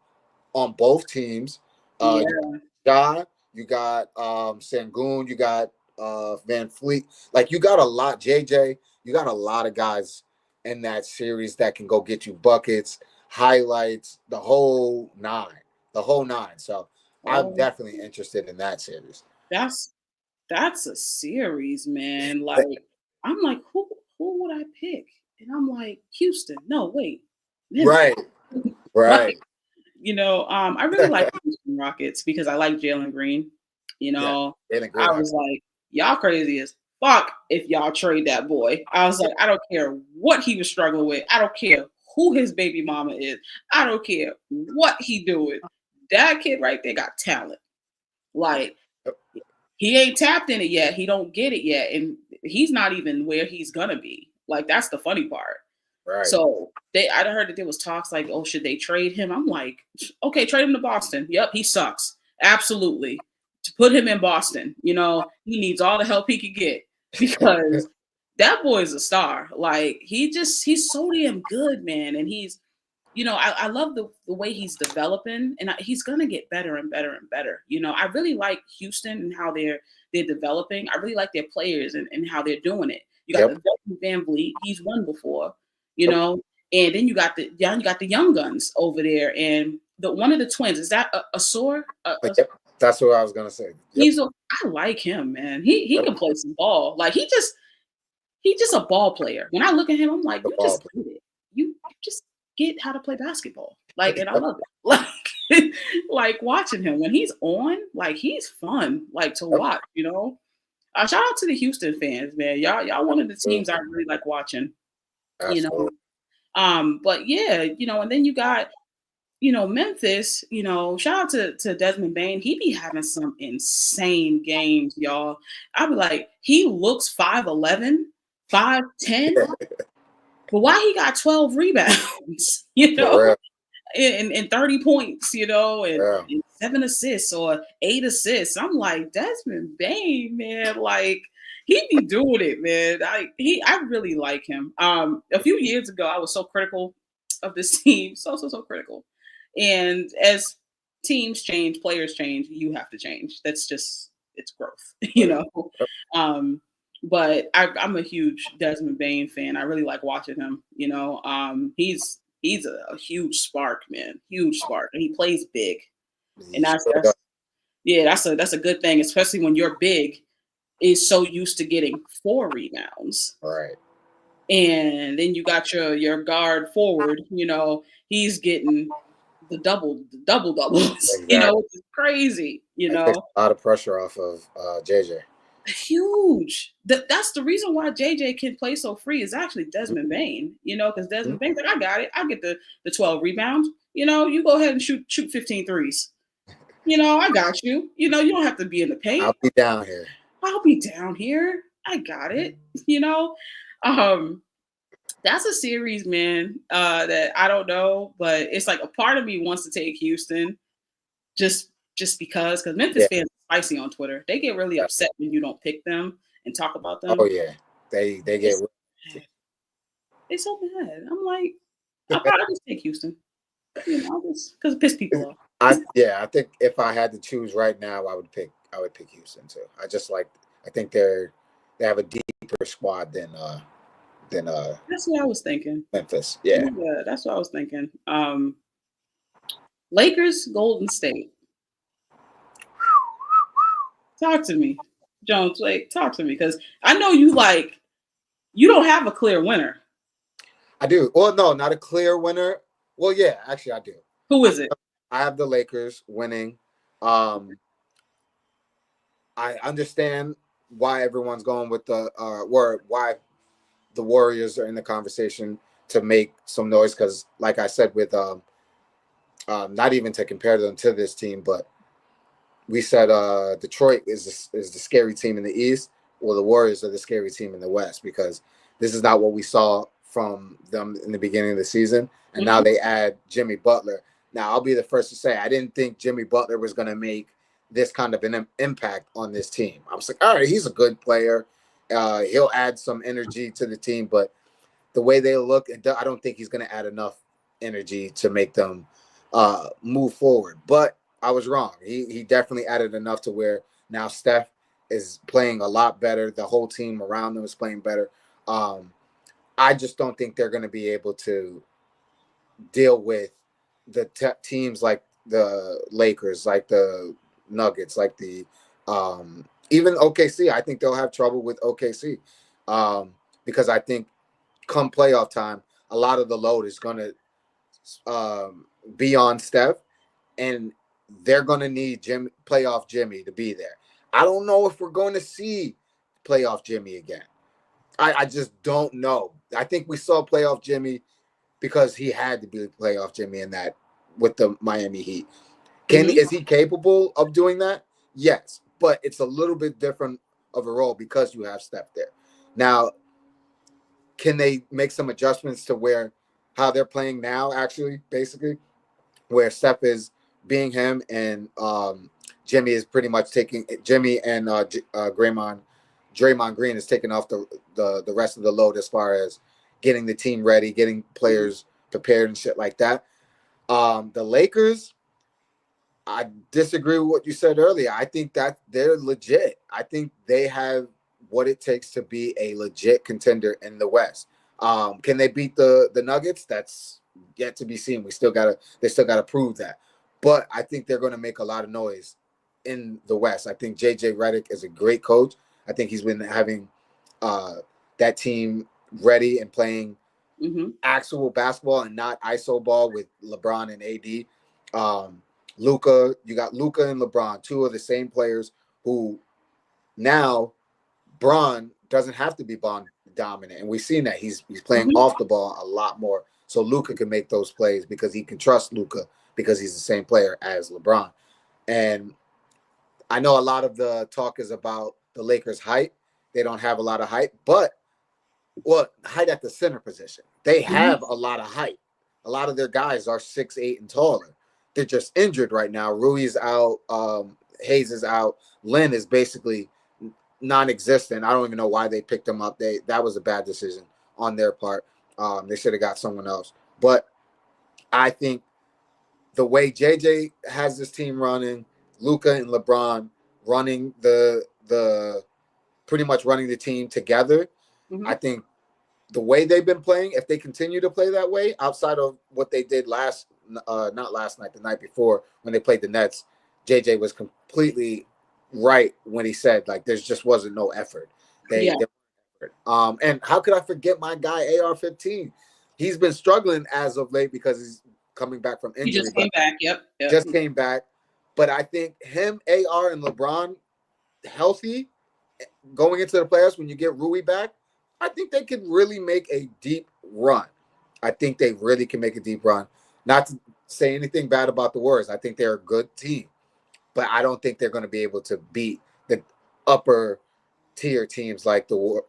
on both teams. Yeah. You got Ja, you got Sangoon, you got Van Fleet. Like you got a lot, JJ. You got a lot of guys in that series that can go get you buckets, highlights, the whole nine. So I'm Oh, definitely interested in that series. that's that's a series, man. Like I'm like, who would I pick? And I'm like, Houston. No, wait, Memphis. Right, Like, right. I really like the Houston Rockets because I like Jalen Green. You Yeah, know, Jalen I Green. was like, y'all crazy as fuck if y'all trade that boy. I was like, I don't care what he was struggling with. I don't care who his baby mama is. I don't care what he doing. That kid right there got talent. Like he ain't tapped in it yet. He don't get it yet, and he's not even where he's gonna be. Like that's the funny part. Right. So I heard that there was talks like, oh, should they trade him? I'm like, okay, trade him to Boston. Yep, he sucks. Absolutely. To put him in Boston, he needs all the help he could get because that boy is a star. Like he's so damn good, man. And I love the way he's developing, and he's gonna get better and better and better. I really like Houston and how they're developing. I really like their players and how they're doing it. You got the Van Vliet, he's won before, and then you got the young guns over there, and the one of the twins is that a Sore? Yep. That's what I was gonna say. Yep. I like him, man. He can play some ball. Like he's just a ball player. When I look at him, I'm like, you just get it. You just get how to play basketball. Like, and I love it. Like watching him when he's on, like he's fun, like to watch, shout out to the Houston fans, man. Y'all one of the teams I really like watching. Absolutely. But yeah, and then you got, Memphis, shout out to Desmond Bain. He be having some insane games, y'all. I'd be like, he looks 5'11, 5'10. But why he got 12 rebounds, and 30 points, and 7 assists or 8 assists. I'm like, Desmond Bain, man, like he be doing it, man. I really like him. A few years ago, I was so critical of this team, so critical. And as teams change, players change, you have to change. That's just it's growth, But I'm a huge Desmond Bain fan. I really like watching him. He's a huge spark, man. Huge spark, and he plays big. And that's a good thing, especially when you're big. Is so used to getting 4 rebounds, right? And then you got your guard forward. He's getting the doubles. Exactly. Which is crazy. Takes a lot of pressure off of JJ. Huge. That's the reason why JJ can play so free is actually Desmond Bain, because Desmond Bain's like, I got it. I get the 12 rebounds. You go ahead and shoot 15 threes. I got you. You don't have to be in the paint. I'll be down here. I got it. That's a series, man, that I don't know, but it's like a part of me wants to take Houston just because Memphis fans are spicy on Twitter. They get really upset when you don't pick them and talk about them. Oh yeah, they get. They're so mad. I'm like, I'll probably just take Houston. Just because it pisses people off. I think if I had to choose right now, I would pick Houston too. I think they have a deeper squad than That's what I was thinking. Memphis. Yeah, that's what I was thinking. Lakers, Golden State. Talk to me, Jones. Talk to me, because I know you don't have a clear winner. I do. Well, no, not a clear winner. Well, yeah, actually, I do. Who is it? I have the Lakers winning. I understand why everyone's going with why the Warriors are in the conversation to make some noise, because, like I said, with not even to compare them to this team, but we said Detroit is the scary team in the East, or the Warriors are the scary team in the West, because this is not what we saw from them in the beginning of the season, and now they add Jimmy Butler. Now, I'll be the first to say I didn't think Jimmy Butler was going to make this kind of an impact on this team. I was like, all right, he's a good player. He'll add some energy to the team, but the way they look, I don't think he's going to add enough energy to make them move forward. But I was wrong. He definitely added enough to where now Steph is playing a lot better. The whole team around them is playing better. I just don't think they're going to be able to deal with the teams like the Lakers, like the Nuggets, like the even OKC. I think they'll have trouble with OKC because I think come playoff time, a lot of the load is going to be on Steph, and they're going to need playoff Jimmy to be there. I don't know if we're going to see playoff Jimmy again. I just don't know. I think we saw playoff Jimmy because he had to be playoff Jimmy in that with the Miami Heat. Is he capable of doing that? Yes, but it's a little bit different of a role because you have Steph there. Now, can they make some adjustments to how they're playing now, actually, basically, where Steph is being him and Jimmy is pretty much taking Jimmy and Draymond Green is taking off the rest of the load as far as getting the team ready, getting players prepared and shit like that. The Lakers, I disagree with what you said earlier. I think that they're legit. I think they have what it takes to be a legit contender in the West. Can they beat the Nuggets? That's yet to be seen. They still gotta prove that. But I think they're going to make a lot of noise in the West. I think JJ Redick is a great coach. I think he's been having that team ready and playing actual basketball and not ISO ball with LeBron and AD. Luka, you got Luka and LeBron, two of the same players who now Bron doesn't have to be ball dominant, and we've seen that he's playing off the ball a lot more. So Luka can make those plays because he can trust Luka because he's the same player as LeBron. And I know a lot of the talk is about the Lakers' height. They don't have a lot of height, but height at the center position. They have a lot of height. A lot of their guys are 6'8" and taller. They're just injured right now. Rui's out. Hayes is out. Lynn is basically non-existent. I don't even know why they picked him up. That was a bad decision on their part. They should have got someone else. But I think the way JJ has this team running, Luka and LeBron running the pretty much running the team together, I think the way they've been playing, if they continue to play that way, outside of what they did not last night, the night before when they played the Nets, JJ was completely right when he said like there just wasn't no effort. And how could I forget my guy AR-15? He's been struggling as of late because he's coming back from injury. He just came back. Yep. Just came back. But I think him, AR, and LeBron healthy going into the playoffs when you get Rui back, I think they could really make a deep run. I think they really can make a deep run. Not to say anything bad about the Warriors. I think they're a good team. But I don't think they're going to be able to beat the upper tier teams like the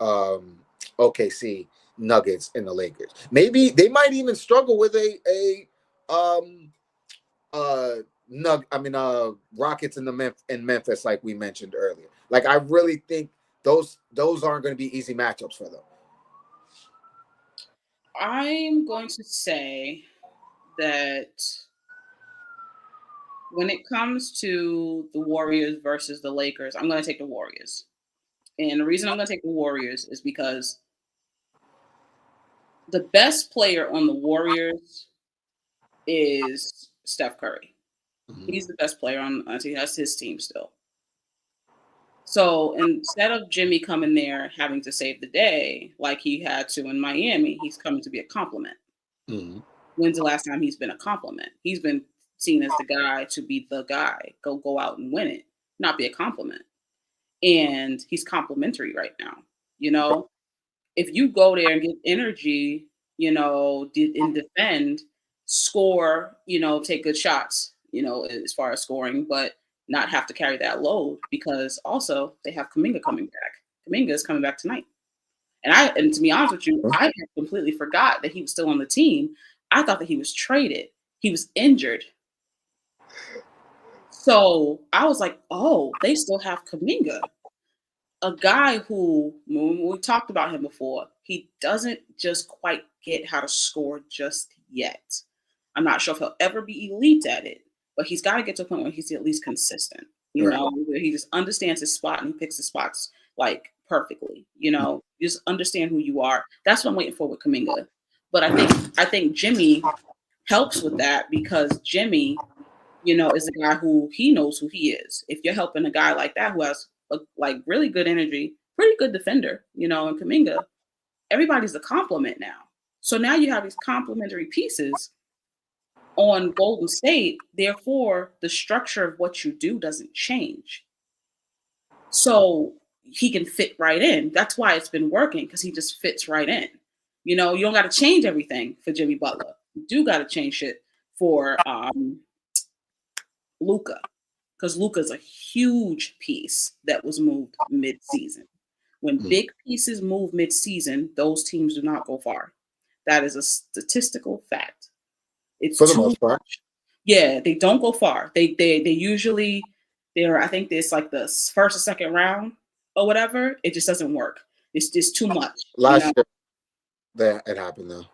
OKC, Nuggets, and the Lakers. Maybe they might even struggle with Rockets in Memphis, like we mentioned earlier. Like I really think those aren't going to be easy matchups for them. I'm going to say that when it comes to the Warriors versus the Lakers, I'm going to take the Warriors. And the reason I'm going to take the Warriors is because the best player on the Warriors is Steph Curry. He's the best player on the team. That's his team still. So instead of Jimmy coming there having to save the day like he had to in Miami, he's coming to be a compliment. When's the last time he's been a compliment? He's been seen as the guy to be the guy. Go out and win it, not be a compliment. And he's complimentary right now. You know, if you go there and get energy, you know, and defend, score, you know, take good shots, you know, as far as scoring, but not have to carry that load because also they have Kuminga coming back. Kuminga is coming back tonight. And to be honest with you, I completely forgot that he was still on the team. I thought that he was traded. He was injured. So I was like, oh, they still have Kaminga, a guy who, when we talked about him before, he doesn't just quite get how to score just yet. I'm not sure if he'll ever be elite at it, but he's got to get to a point where he's at least consistent, Right. where he just understands his spot and he picks his spots like perfectly. You just understand who you are. That's what I'm waiting for with Kaminga. But I think Jimmy helps with that because Jimmy, is a guy who he knows who he is. If you're helping a guy like that who has like really good energy, pretty good defender, and Kaminga, everybody's a compliment now. So now you have these complementary pieces on Golden State. Therefore, the structure of what you do doesn't change. So he can fit right in. That's why it's been working, because he just fits right in. You don't got to change everything for Jimmy Butler. You do got to change it for Luka, because Luka's a huge piece that was moved mid-season. When big pieces move mid-season, those teams do not go far. That is a statistical fact. It's For the most part. Yeah, they don't go far. They usually I think it's like the first or second round or whatever. It just doesn't work. It's just too much. Last year, that it happened though.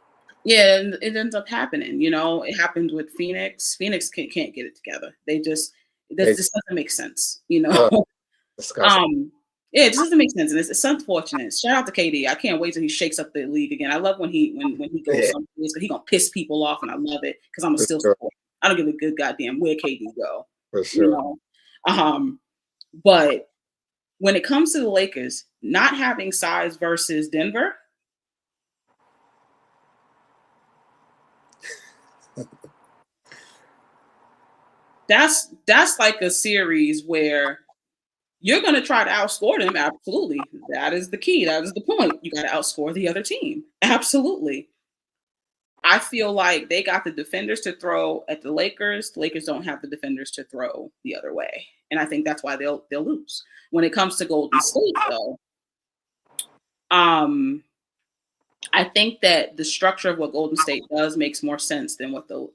Yeah, and it ends up happening. It happened with Phoenix. Phoenix can't get it together. This doesn't make sense. Disgusting. Yeah, it just doesn't make sense, and it's unfortunate. Shout out to KD. I can't wait till he shakes up the league again. I love when he goes someplace, but he gonna piss people off, and I love it because I'm still support. I don't give a good goddamn where KD go. For sure. But when it comes to the Lakers not having size versus Denver. That's like a series where you're going to try to outscore them. Absolutely. That is the key. That is the point. You got to outscore the other team. Absolutely. I feel like they got the defenders to throw at the Lakers. The Lakers don't have the defenders to throw the other way. And I think that's why they'll lose. When it comes to Golden State, though, I think that the structure of what Golden State does makes more sense than what the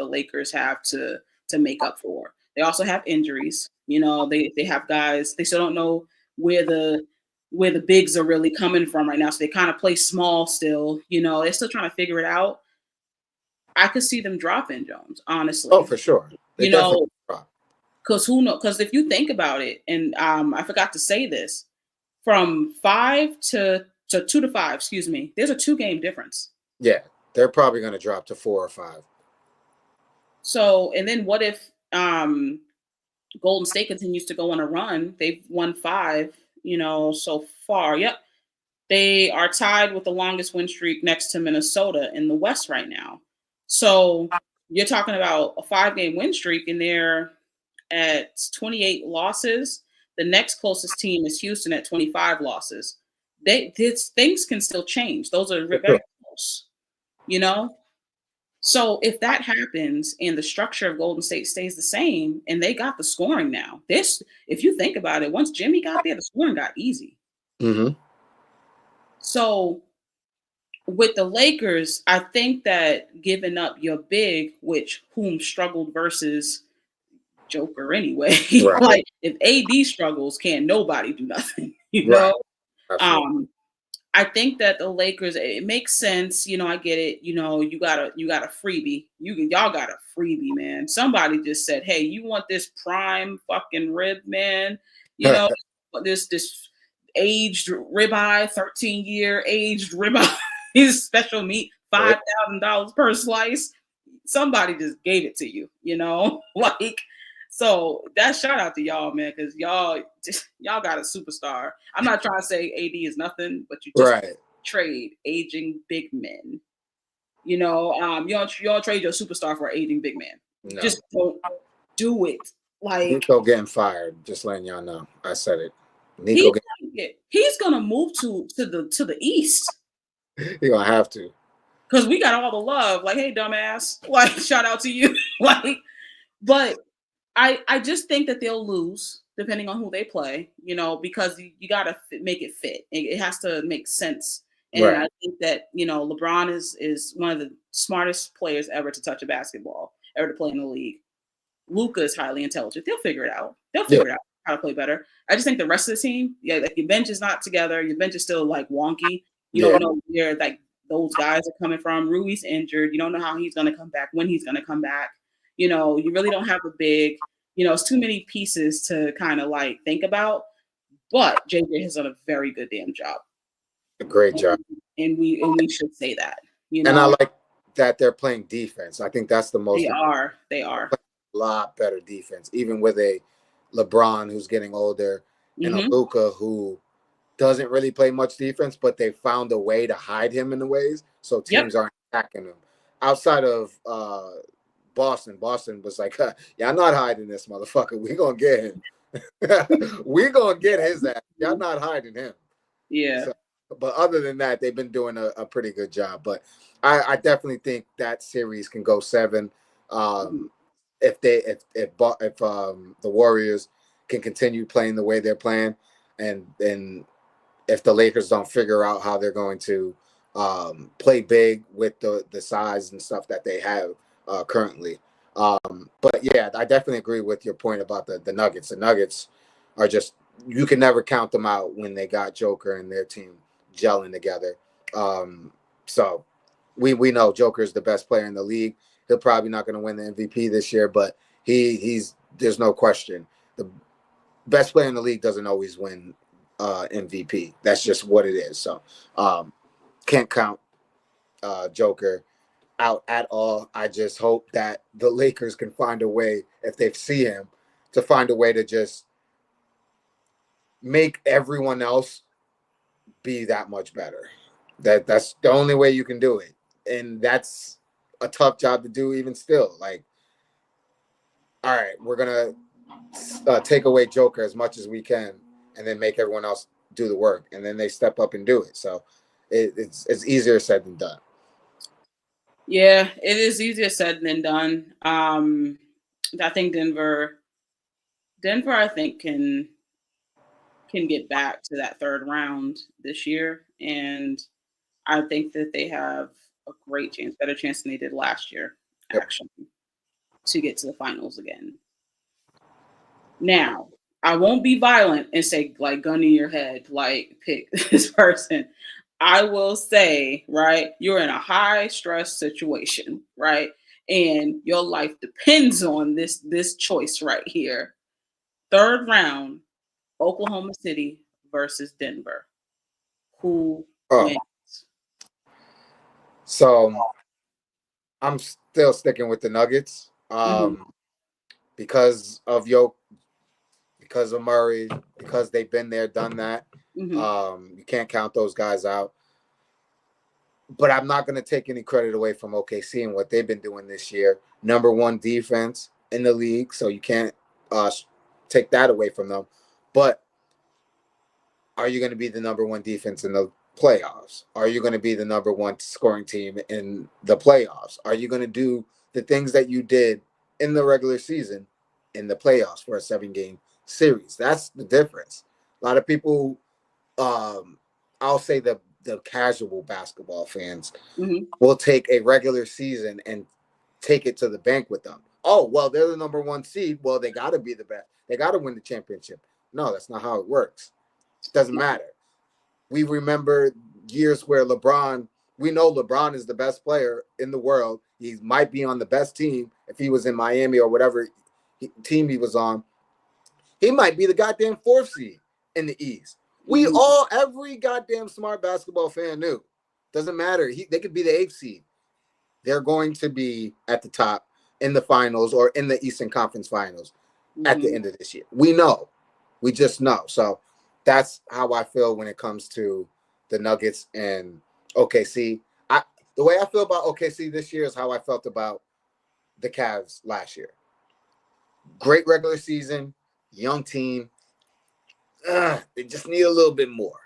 Lakers have to make up for. They also have injuries. They have guys. They still don't know where the bigs are really coming from right now. So they kind of play small still. They're still trying to figure it out. I could see them dropping Jones, honestly. Oh, for sure. Because who knows? Because if you think about it, and I forgot to say this, from 5 to 2 to 5, excuse me, there's a 2-game difference. Yeah, they're probably going to drop to 4 or 5. So, and then what if Golden State continues to go on a run? They've won 5, so far. Yep. They are tied with the longest win streak next to Minnesota in the West right now. So you're talking about a 5-game win streak, and they're at 28 losses. The next closest team is Houston at 25 losses. Things can still change. Those are very close, So if that happens and the structure of Golden State stays the same, and they got the scoring now, if you think about it, once Jimmy got there, the scoring got easy. Mm-hmm. So with the Lakers, I think that giving up your big, whom struggled versus Joker anyway, Right. like if AD struggles, can't nobody do nothing, Right. I think that the Lakers, it makes sense. I get it. You got a freebie. Y'all got a freebie, man. Somebody just said, hey, you want this prime fucking rib, man? This aged ribeye, 13-year aged ribeye is special meat, $5,000 per slice. Somebody just gave it to you, So that shout out to y'all, man, because y'all got a superstar. I'm not trying to say AD is nothing, but you just trade aging big men. You don't trade your superstar for an aging big man. No. Just don't do it. Like Nico getting fired. Just letting y'all know. I said it. He's gonna move to the East. He's gonna have to. Because we got all the love. Like, hey, dumbass. Like, shout out to you. But I just think that they'll lose depending on who they play, because you got to make it fit. It has to make sense. And I think that, LeBron is one of the smartest players ever to touch a basketball, ever to play in the league. Luka is highly intelligent. They'll figure it out. They'll Yeah. figure it out how to play better. I just think the rest of the team, yeah, like your bench is not together. Your bench is still like wonky. You Yeah. don't know where like those guys are coming from. Rui's injured. You don't know how he's going to come back, when he's going to come back. You know, you really don't have a big, you know, it's too many pieces to kind of like think about. But JJ has done a very good damn job. A great job. And we should say that. You know, And I like that they're playing defense. I think that's the most they are. They are. a lot better defense, even with a LeBron who's getting older and a Mhm. Luka who doesn't really play much defense, but they found a way to hide him in the ways so teams aren't attacking him. Outside of Boston was like, y'all not hiding this motherfucker. We gonna get him. We gonna get his ass. Y'all not hiding him. Yeah. So, but other than that, they've been doing a pretty good job. But I definitely think that series can go 7. If the Warriors can continue playing the way they're playing, and if the Lakers don't figure out how they're going to play big with the size and stuff that they have currently. But yeah, I definitely agree with your point about the Nuggets. The Nuggets are just, you can never count them out when they got Joker and their team gelling together. So we know Joker is the best player in the league. He'll probably not going to win the MVP this year, but he's there's no question. The best player in the league doesn't always win MVP. That's just what it is. So can't count Joker out at all. I just hope that the Lakers can find a way, if they see him, to find a way to just make everyone else be that much better. That's the only way you can do it. And that's a tough job to do even still. Like, all right, we're going to take away Joker as much as we can and then make everyone else do the work. And then they step up and do it. So it's easier said than done. Yeah, it is easier said than done. I think Denver, I think can get back to that third round this year, and I think that they have a great chance, better chance than they did last year, actually, to get to the finals again. Now, I won't be violent and say, like, gun to your head, like, pick this person. I will say, right, you're in a high stress situation, right? And your life depends on this choice right here. Third round, Oklahoma City versus Denver. Who wins? So I'm still sticking with the Nuggets because of because of Murray, because they've been there, done that. You can't count those guys out. But I'm not going to take any credit away from OKC and what they've been doing this year. Number 1 defense in the league, so you can't take that away from them. But are you going to be the number 1 defense in the playoffs? Are you going to be the number 1 scoring team in the playoffs? Are you going to do the things that you did in the regular season in the playoffs for a 7-game series? That's the difference. A lot of people, I'll say the casual basketball fans will take a regular season and take it to the bank with them. Oh, well, they're the number 1 seed. Well, they got to be the best. They got to win the championship. No, that's not how it works. It doesn't matter. We remember years where we know LeBron is the best player in the world. He might be on the best team if he was in Miami or whatever team he was on. He might be the goddamn 4th seed in the East. Every goddamn smart basketball fan knew. Doesn't matter. They could be the 8th seed. They're going to be at the top in the finals or in the Eastern Conference Finals at the end of this year. We know. We just know. So that's how I feel when it comes to the Nuggets and OKC. The way I feel about OKC this year is how I felt about the Cavs last year. Great regular season, young team. They just need a little bit more.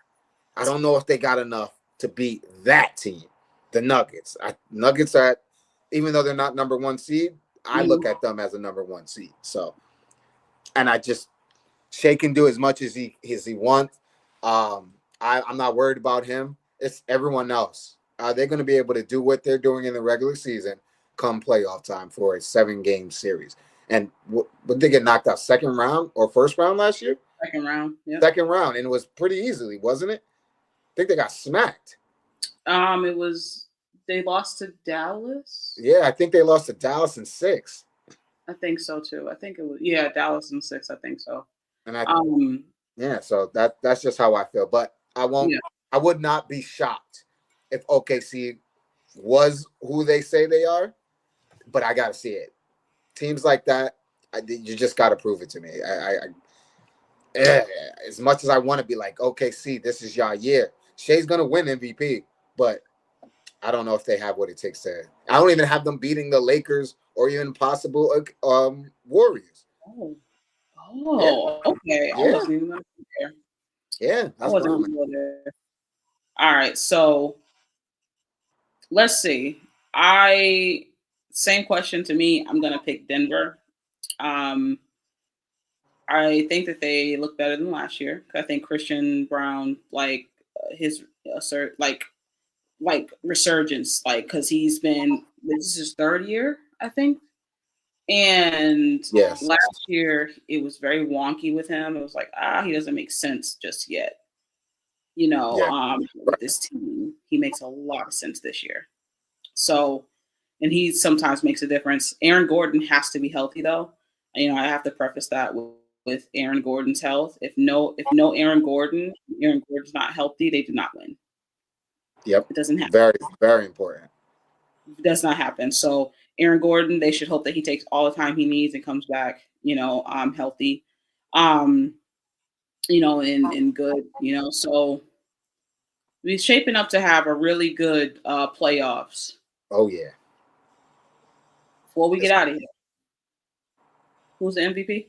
I don't know if they got enough to beat that team, the Nuggets. Nuggets are, even though they're not number 1 seed, I look at them as a number 1 seed. So, and Shea can do as much as he wants. I'm not worried about him. It's everyone else. Are they going to be able to do what they're doing in the regular season come playoff time for a 7-game series? And what did they get knocked out second round or first round last year? Second round. Yeah. Second round, and it was pretty easily, wasn't it? I think they got smacked. It was they lost to Dallas. Yeah, I think they lost to Dallas in 6. I think so too. I think it was Dallas in 6. I think so. And I Yeah. so that's just how I feel. But I won't. Yeah. I would not be shocked if OKC was who they say they are. But I got to see it. Teams like that, you just got to prove it to me. As much as I want to be like, OKC, this is your year. Shea's gonna win MVP, but I don't know if they have what it takes to. I don't even have them beating the Lakers or even possible Warriors. Okay. I wasn't even gonna go there. Yeah, I wasn't gonna go there. All right, so let's see. Same question to me. I'm gonna pick Denver. I think that they look better than last year. I think Christian Brown, his resurgence, because he's been, this is his 3rd year, I think. And yes, last year it was very wonky with him. It was like, he doesn't make sense just yet. With this team, he makes a lot of sense this year. So, and he sometimes makes a difference. Aaron Gordon has to be healthy though. I have to preface that with Aaron Gordon's health. If no Aaron Gordon's not healthy, they do not win. Yep. It doesn't happen. Very, very important. It does not happen. So Aaron Gordon, they should hope that he takes all the time he needs and comes back, healthy, and good, so we're shaping up to have a really good playoffs. Oh yeah. Before we get out of here, who's the MVP?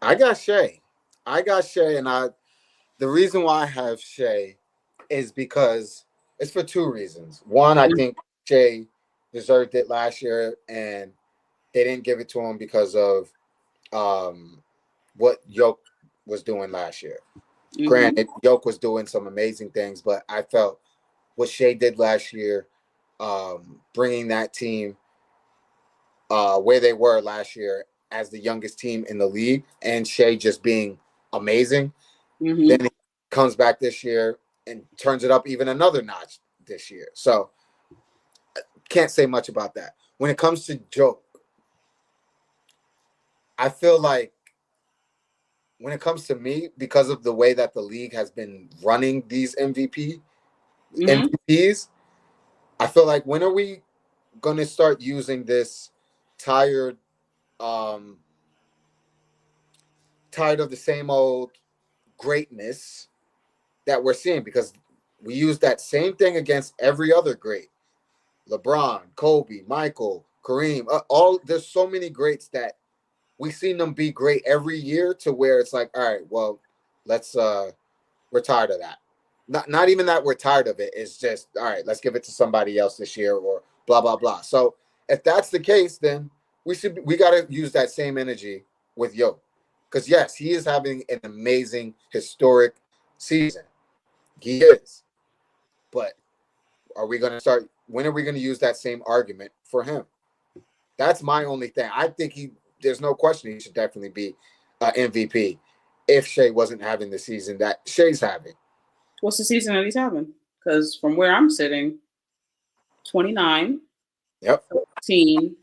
I got Shea, and the reason why I have Shea is because it's for 2 reasons. One, I think Shea deserved it last year, and they didn't give it to him because of what Yoke was doing last year. Mm-hmm. Granted, Yoke was doing some amazing things, but I felt what Shea did last year, bringing that team where they were last year as the youngest team in the league, and Shea just being amazing. Mm-hmm. Then he comes back this year and turns it up even another notch this year. So can't say much about that. When it comes to Joke, I feel like when it comes to me, because of the way that the league has been running these MVPs, I feel like when are we going to start using this tired of the same old greatness that we're seeing? Because we use that same thing against every other great. LeBron, Kobe, Michael, Kareem, there's so many greats that we've seen them be great every year to where it's like, all right, well, we're tired of that. Not even that we're tired of it. It's just, all right, let's give it to somebody else this year or blah, blah, blah. So if that's the case, then we got to use that same energy with Yo. Because yes, he is having an amazing historic season. He is. But when are we going to use that same argument for him? That's my only thing. I think there's no question he should definitely be MVP if Shea wasn't having the season that Shea's having. What's the season that he's having? Because from where I'm sitting, 29. Yep. 13.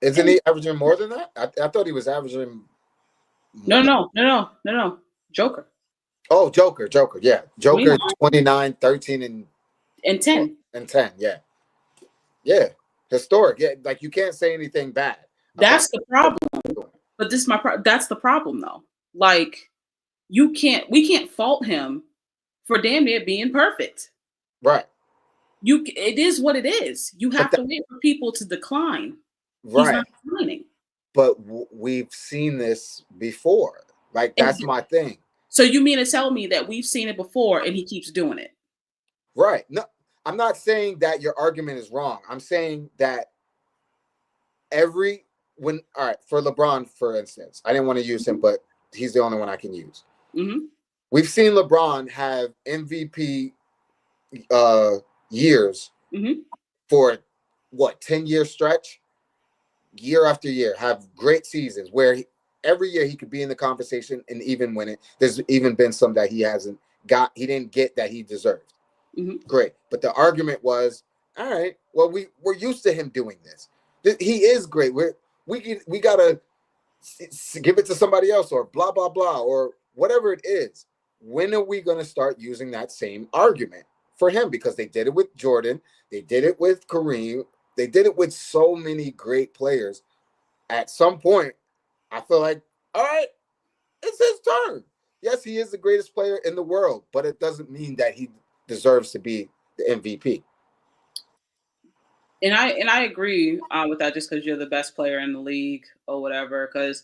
Isn't he averaging more than that? I thought he was averaging. No. Joker. Oh, Joker. Yeah. Joker 29, 13, and 10. And 10, yeah. Yeah. Historic. Yeah, like you can't say anything bad. That's the problem. But that's the problem though. Like we can't fault him for damn near being perfect. Right. It is what it is. You have to wait for people to decline. Right. He's not declining. But we've seen this before. Like that's my thing. So you mean to tell me that we've seen it before and he keeps doing it? Right. No, I'm not saying that your argument is wrong. I'm saying that all right, for LeBron, for instance, I didn't want to use him, but he's the only one I can use. Mm-hmm. We've seen LeBron have MVP years for 10-year stretch. year after year, have great seasons where every year he could be in the conversation and even win it. There's even been some that he didn't get that he deserved. Mhm. Great. But the argument was, all right, well, we're used to him doing this. He is great. We gotta give it to somebody else or blah blah blah or whatever it is. When are we going to start using that same argument for him? Because they did it with Jordan, they did it with Kareem, they did it with so many great players. At some point, I feel like, all right, it's his turn. Yes, he is the greatest player in the world, but it doesn't mean that he deserves to be the MVP. And I agree with that, just because you're the best player in the league or whatever. Because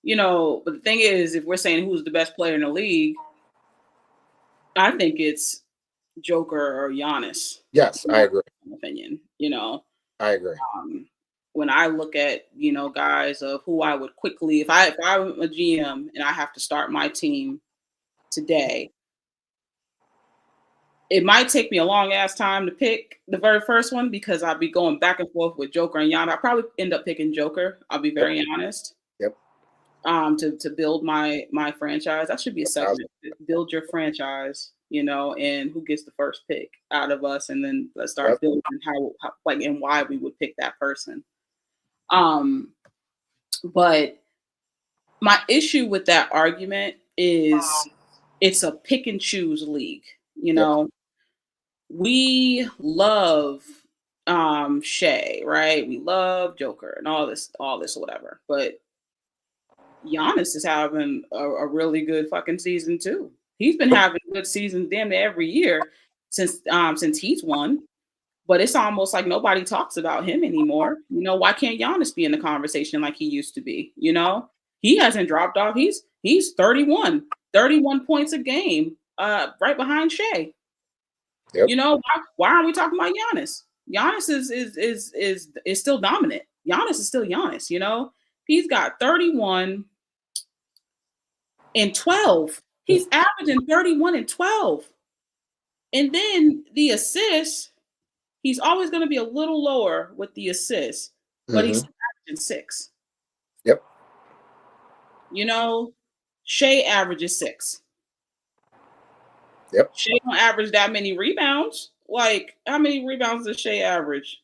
but the thing is, if we're saying who's the best player in the league, I think it's Joker or Giannis. Yes, I agree. In my opinion, I agree. When I look at guys of who I would quickly, if I'm a GM and I have to start my team today, it might take me a long ass time to pick the very first one because I'll be going back and forth with Joker and Giannis. I'll probably end up picking Joker. I'll be very honest. Yep. To build my franchise. That should be a segment. Build your franchise, and who gets the first pick out of us, and then let's start building how and why we would pick that person. But my issue with that argument is it's a pick and choose league. We love Shea, right? We love Joker and all this or whatever. But Giannis is having a really good fucking season too. He's been having good seasons damn near every year since he's won. But it's almost like nobody talks about him anymore. Why can't Giannis be in the conversation like he used to be? He hasn't dropped off. He's 31 points a game, right behind Shea. Yep. Why aren't we talking about Giannis? Giannis is still dominant. Giannis is still Giannis. He's got 31 and 12. He's averaging 31 and 12. And then the assists, he's always going to be a little lower with the assists, but he's averaging 6. Yep. Shea averages 6. Yep. Shea don't average that many rebounds. Like, how many rebounds does Shea average?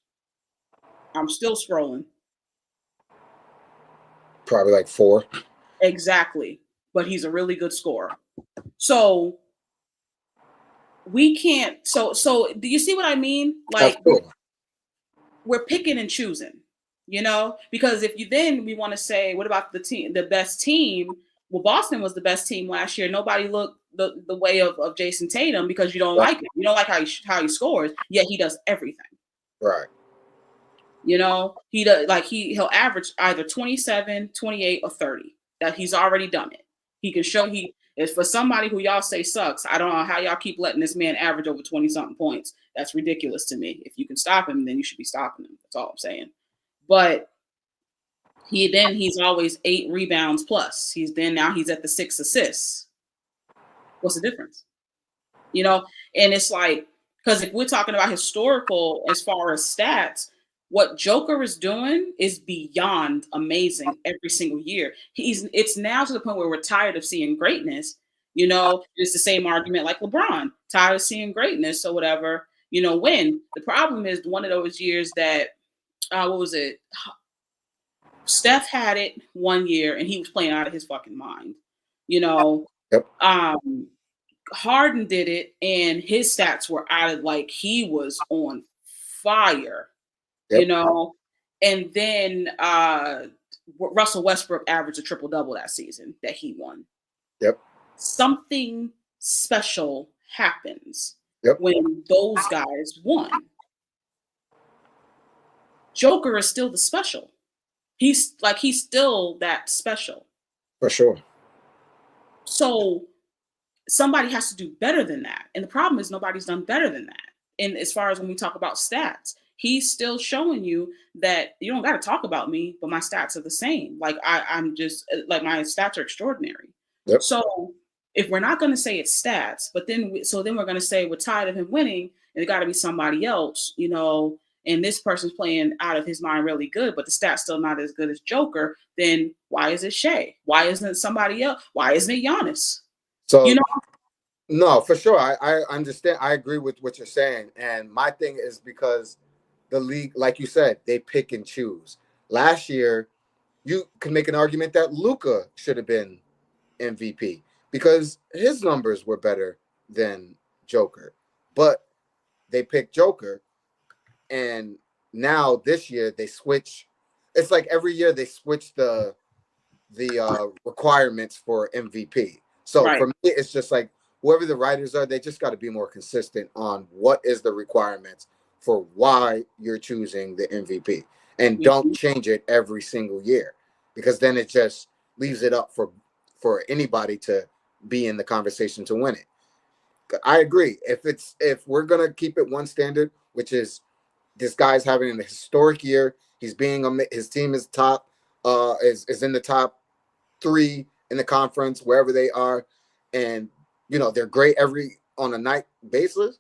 I'm still scrolling. Probably like 4. Exactly. But he's a really good scorer. So we can't. So do you see what I mean? Like, we're picking and choosing, because if we want to say, what about the best team? Well, Boston was the best team last year. Nobody looked the way of Jason Tatum because you don't like him. You don't like how he scores, yet he does everything. Right. He does, like he'll average either 27, 28, or 30. That he's already done it. He can show is for somebody who y'all say sucks. I don't know how y'all keep letting this man average over 20-something points. That's ridiculous to me. If you can stop him, then you should be stopping him. That's all I'm saying. But he's always 8 rebounds plus. Now he's at the 6 assists. What's the difference? And it's like, because if we're talking about historical as far as stats, what Joker is doing is beyond amazing every single year. It's now to the point where we're tired of seeing greatness. It's the same argument like LeBron, tired of seeing greatness or whatever. When the problem is one of those years that, what was it? Steph had it one year and he was playing out of his fucking mind. Yep. Harden did it and his stats were out of, like, he was on fire. Yep. And then Russell Westbrook averaged a triple-double that season that he won. Yep. Something special happens Yep. when those guys won. Joker is still the special. He's still that special. For sure. So somebody has to do better than that. And the problem is nobody's done better than that. And as far as when we talk about stats, he's still showing you that you don't got to talk about me, but my stats are the same. Like I'm just like, my stats are extraordinary. Yep. So if we're not going to say it's stats, but then we're going to say we're tired of him winning and it got to be somebody else, and this person's playing out of his mind really good, but the stats still not as good as Joker, then why is it Shea? Why isn't it somebody else? Why isn't it Giannis? So You know, no, for sure. I understand. I agree with what you're saying. And my thing is because the league, like you said, they pick and choose. Last year, you can make an argument that Luka should have been MVP because his numbers were better than Joker. But they picked Joker. And now this year they switch. It's like every year they switch the requirements for MVP. So right. for me, it's just like whoever the writers are, they just got to be more consistent on what is the requirements for why you're choosing the MVP, and don't change it every single year, because then it just leaves it up for anybody to be in the conversation to win it. I agree. If we're gonna keep it one standard, which is this guy's having an historic year, he's being his team is top, is in the top 3 in the conference wherever they are, and they're great on a night basis.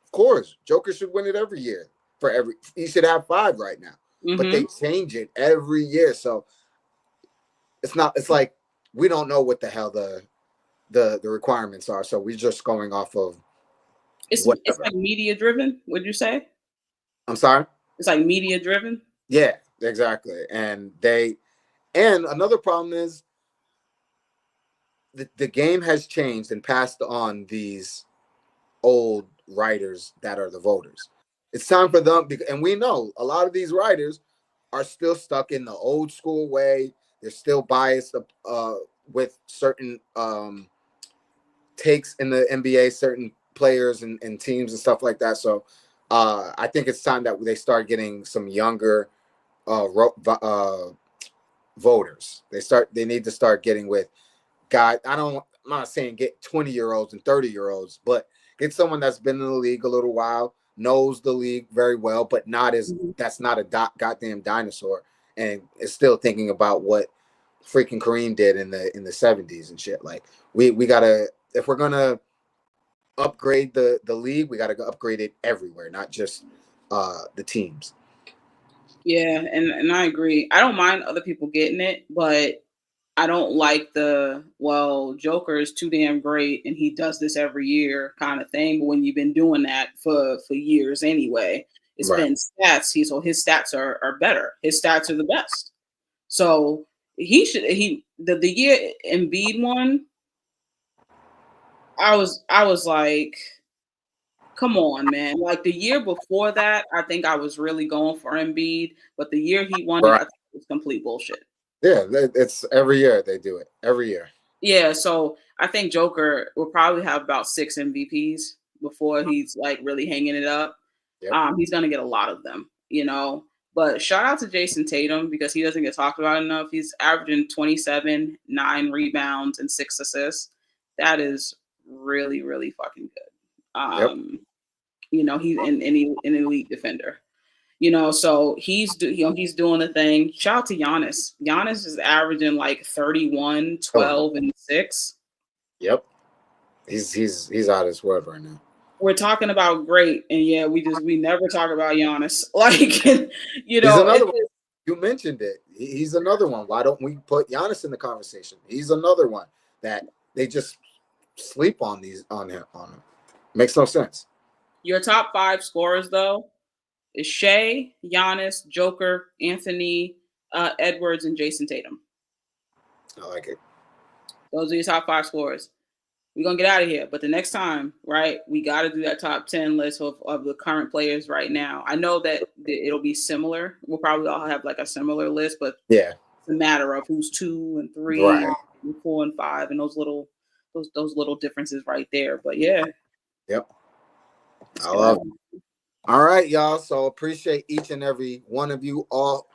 Of course, Joker should win it every year. He should have 5 right now, but they change it every year, so it's like we don't know what the hell the requirements are, so we're just going off of it's like media driven. Would you say? I'm sorry. It's like media driven. Yeah, exactly. And another problem is the game has changed and passed on these old writers that are the voters. It's time for them, and we know a lot of these writers are still stuck in the old school way. They're still biased with certain takes in the NBA, certain players and teams and stuff like that. So I think it's time that they start getting some younger voters. They need to start getting with guys. I'm not saying get 20-year-olds and 30-year-olds, but get someone that's been in the league a little while, knows the league very well, but that's not a goddamn dinosaur, and is still thinking about what freaking Kareem did in the 70s and shit. Like we gotta, if we're gonna upgrade the league, we gotta upgrade it everywhere, not just the teams. Yeah, and I agree. I don't mind other people getting it, but I don't like Joker is too damn great and he does this every year kind of thing. But when you've been doing that for years anyway, it's been stats. His stats are better. His stats are the best. So the year Embiid won, I was like, come on, man. Like the year before that, I think I was really going for Embiid, but the year he won it, I think it was complete bullshit. Yeah, it's every year they do it. Every year. Yeah, so I think Joker will probably have about 6 MVPs before he's like really hanging it up. Yep. He's gonna get a lot of them, But shout out to Jason Tatum because he doesn't get talked about enough. He's averaging 27, 9 rebounds, and 6 assists. That is really, really fucking good. He's an elite defender. So he's doing the thing. Shout out to Giannis. Giannis is averaging like 31, 12, and 6. Yep. He's out of his world right now. We're talking about great, and yeah, we never talk about Giannis. Like, He's another one. You mentioned it. He's another one. Why don't we put Giannis in the conversation? He's another one that they just sleep on him. Makes no sense. Your top 5 scorers though is Shea, Giannis, Joker, Anthony Edwards, and Jason Tatum. I like it. Those are your top 5 scorers. We're going to get out of here. But the next time, right, we got to do that top 10 list of the current players right now. I know that it'll be similar. We'll probably all have like a similar list, but yeah, it's a matter of who's 2 and 3, right, and 4 and 5, and those little differences right there. But yeah. Yep. I love it. All right, y'all. So appreciate each and every one of you all.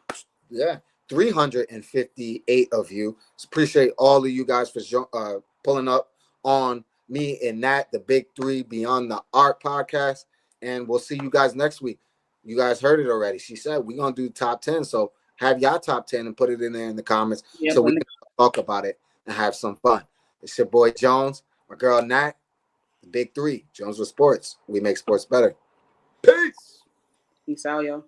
Yeah, 358 of you. So appreciate all of you guys for pulling up on me and Nat, the Big 3 Beyond the Arc podcast. And we'll see you guys next week. You guys heard it already. She said we're going to do top 10. So have y'all top 10 and put it in there in the comments so we can talk about it and have some fun. It's your boy Jones, my girl Nat, the Big 3, Jones with Sports. We make sports better. Peace. Peace out, y'all.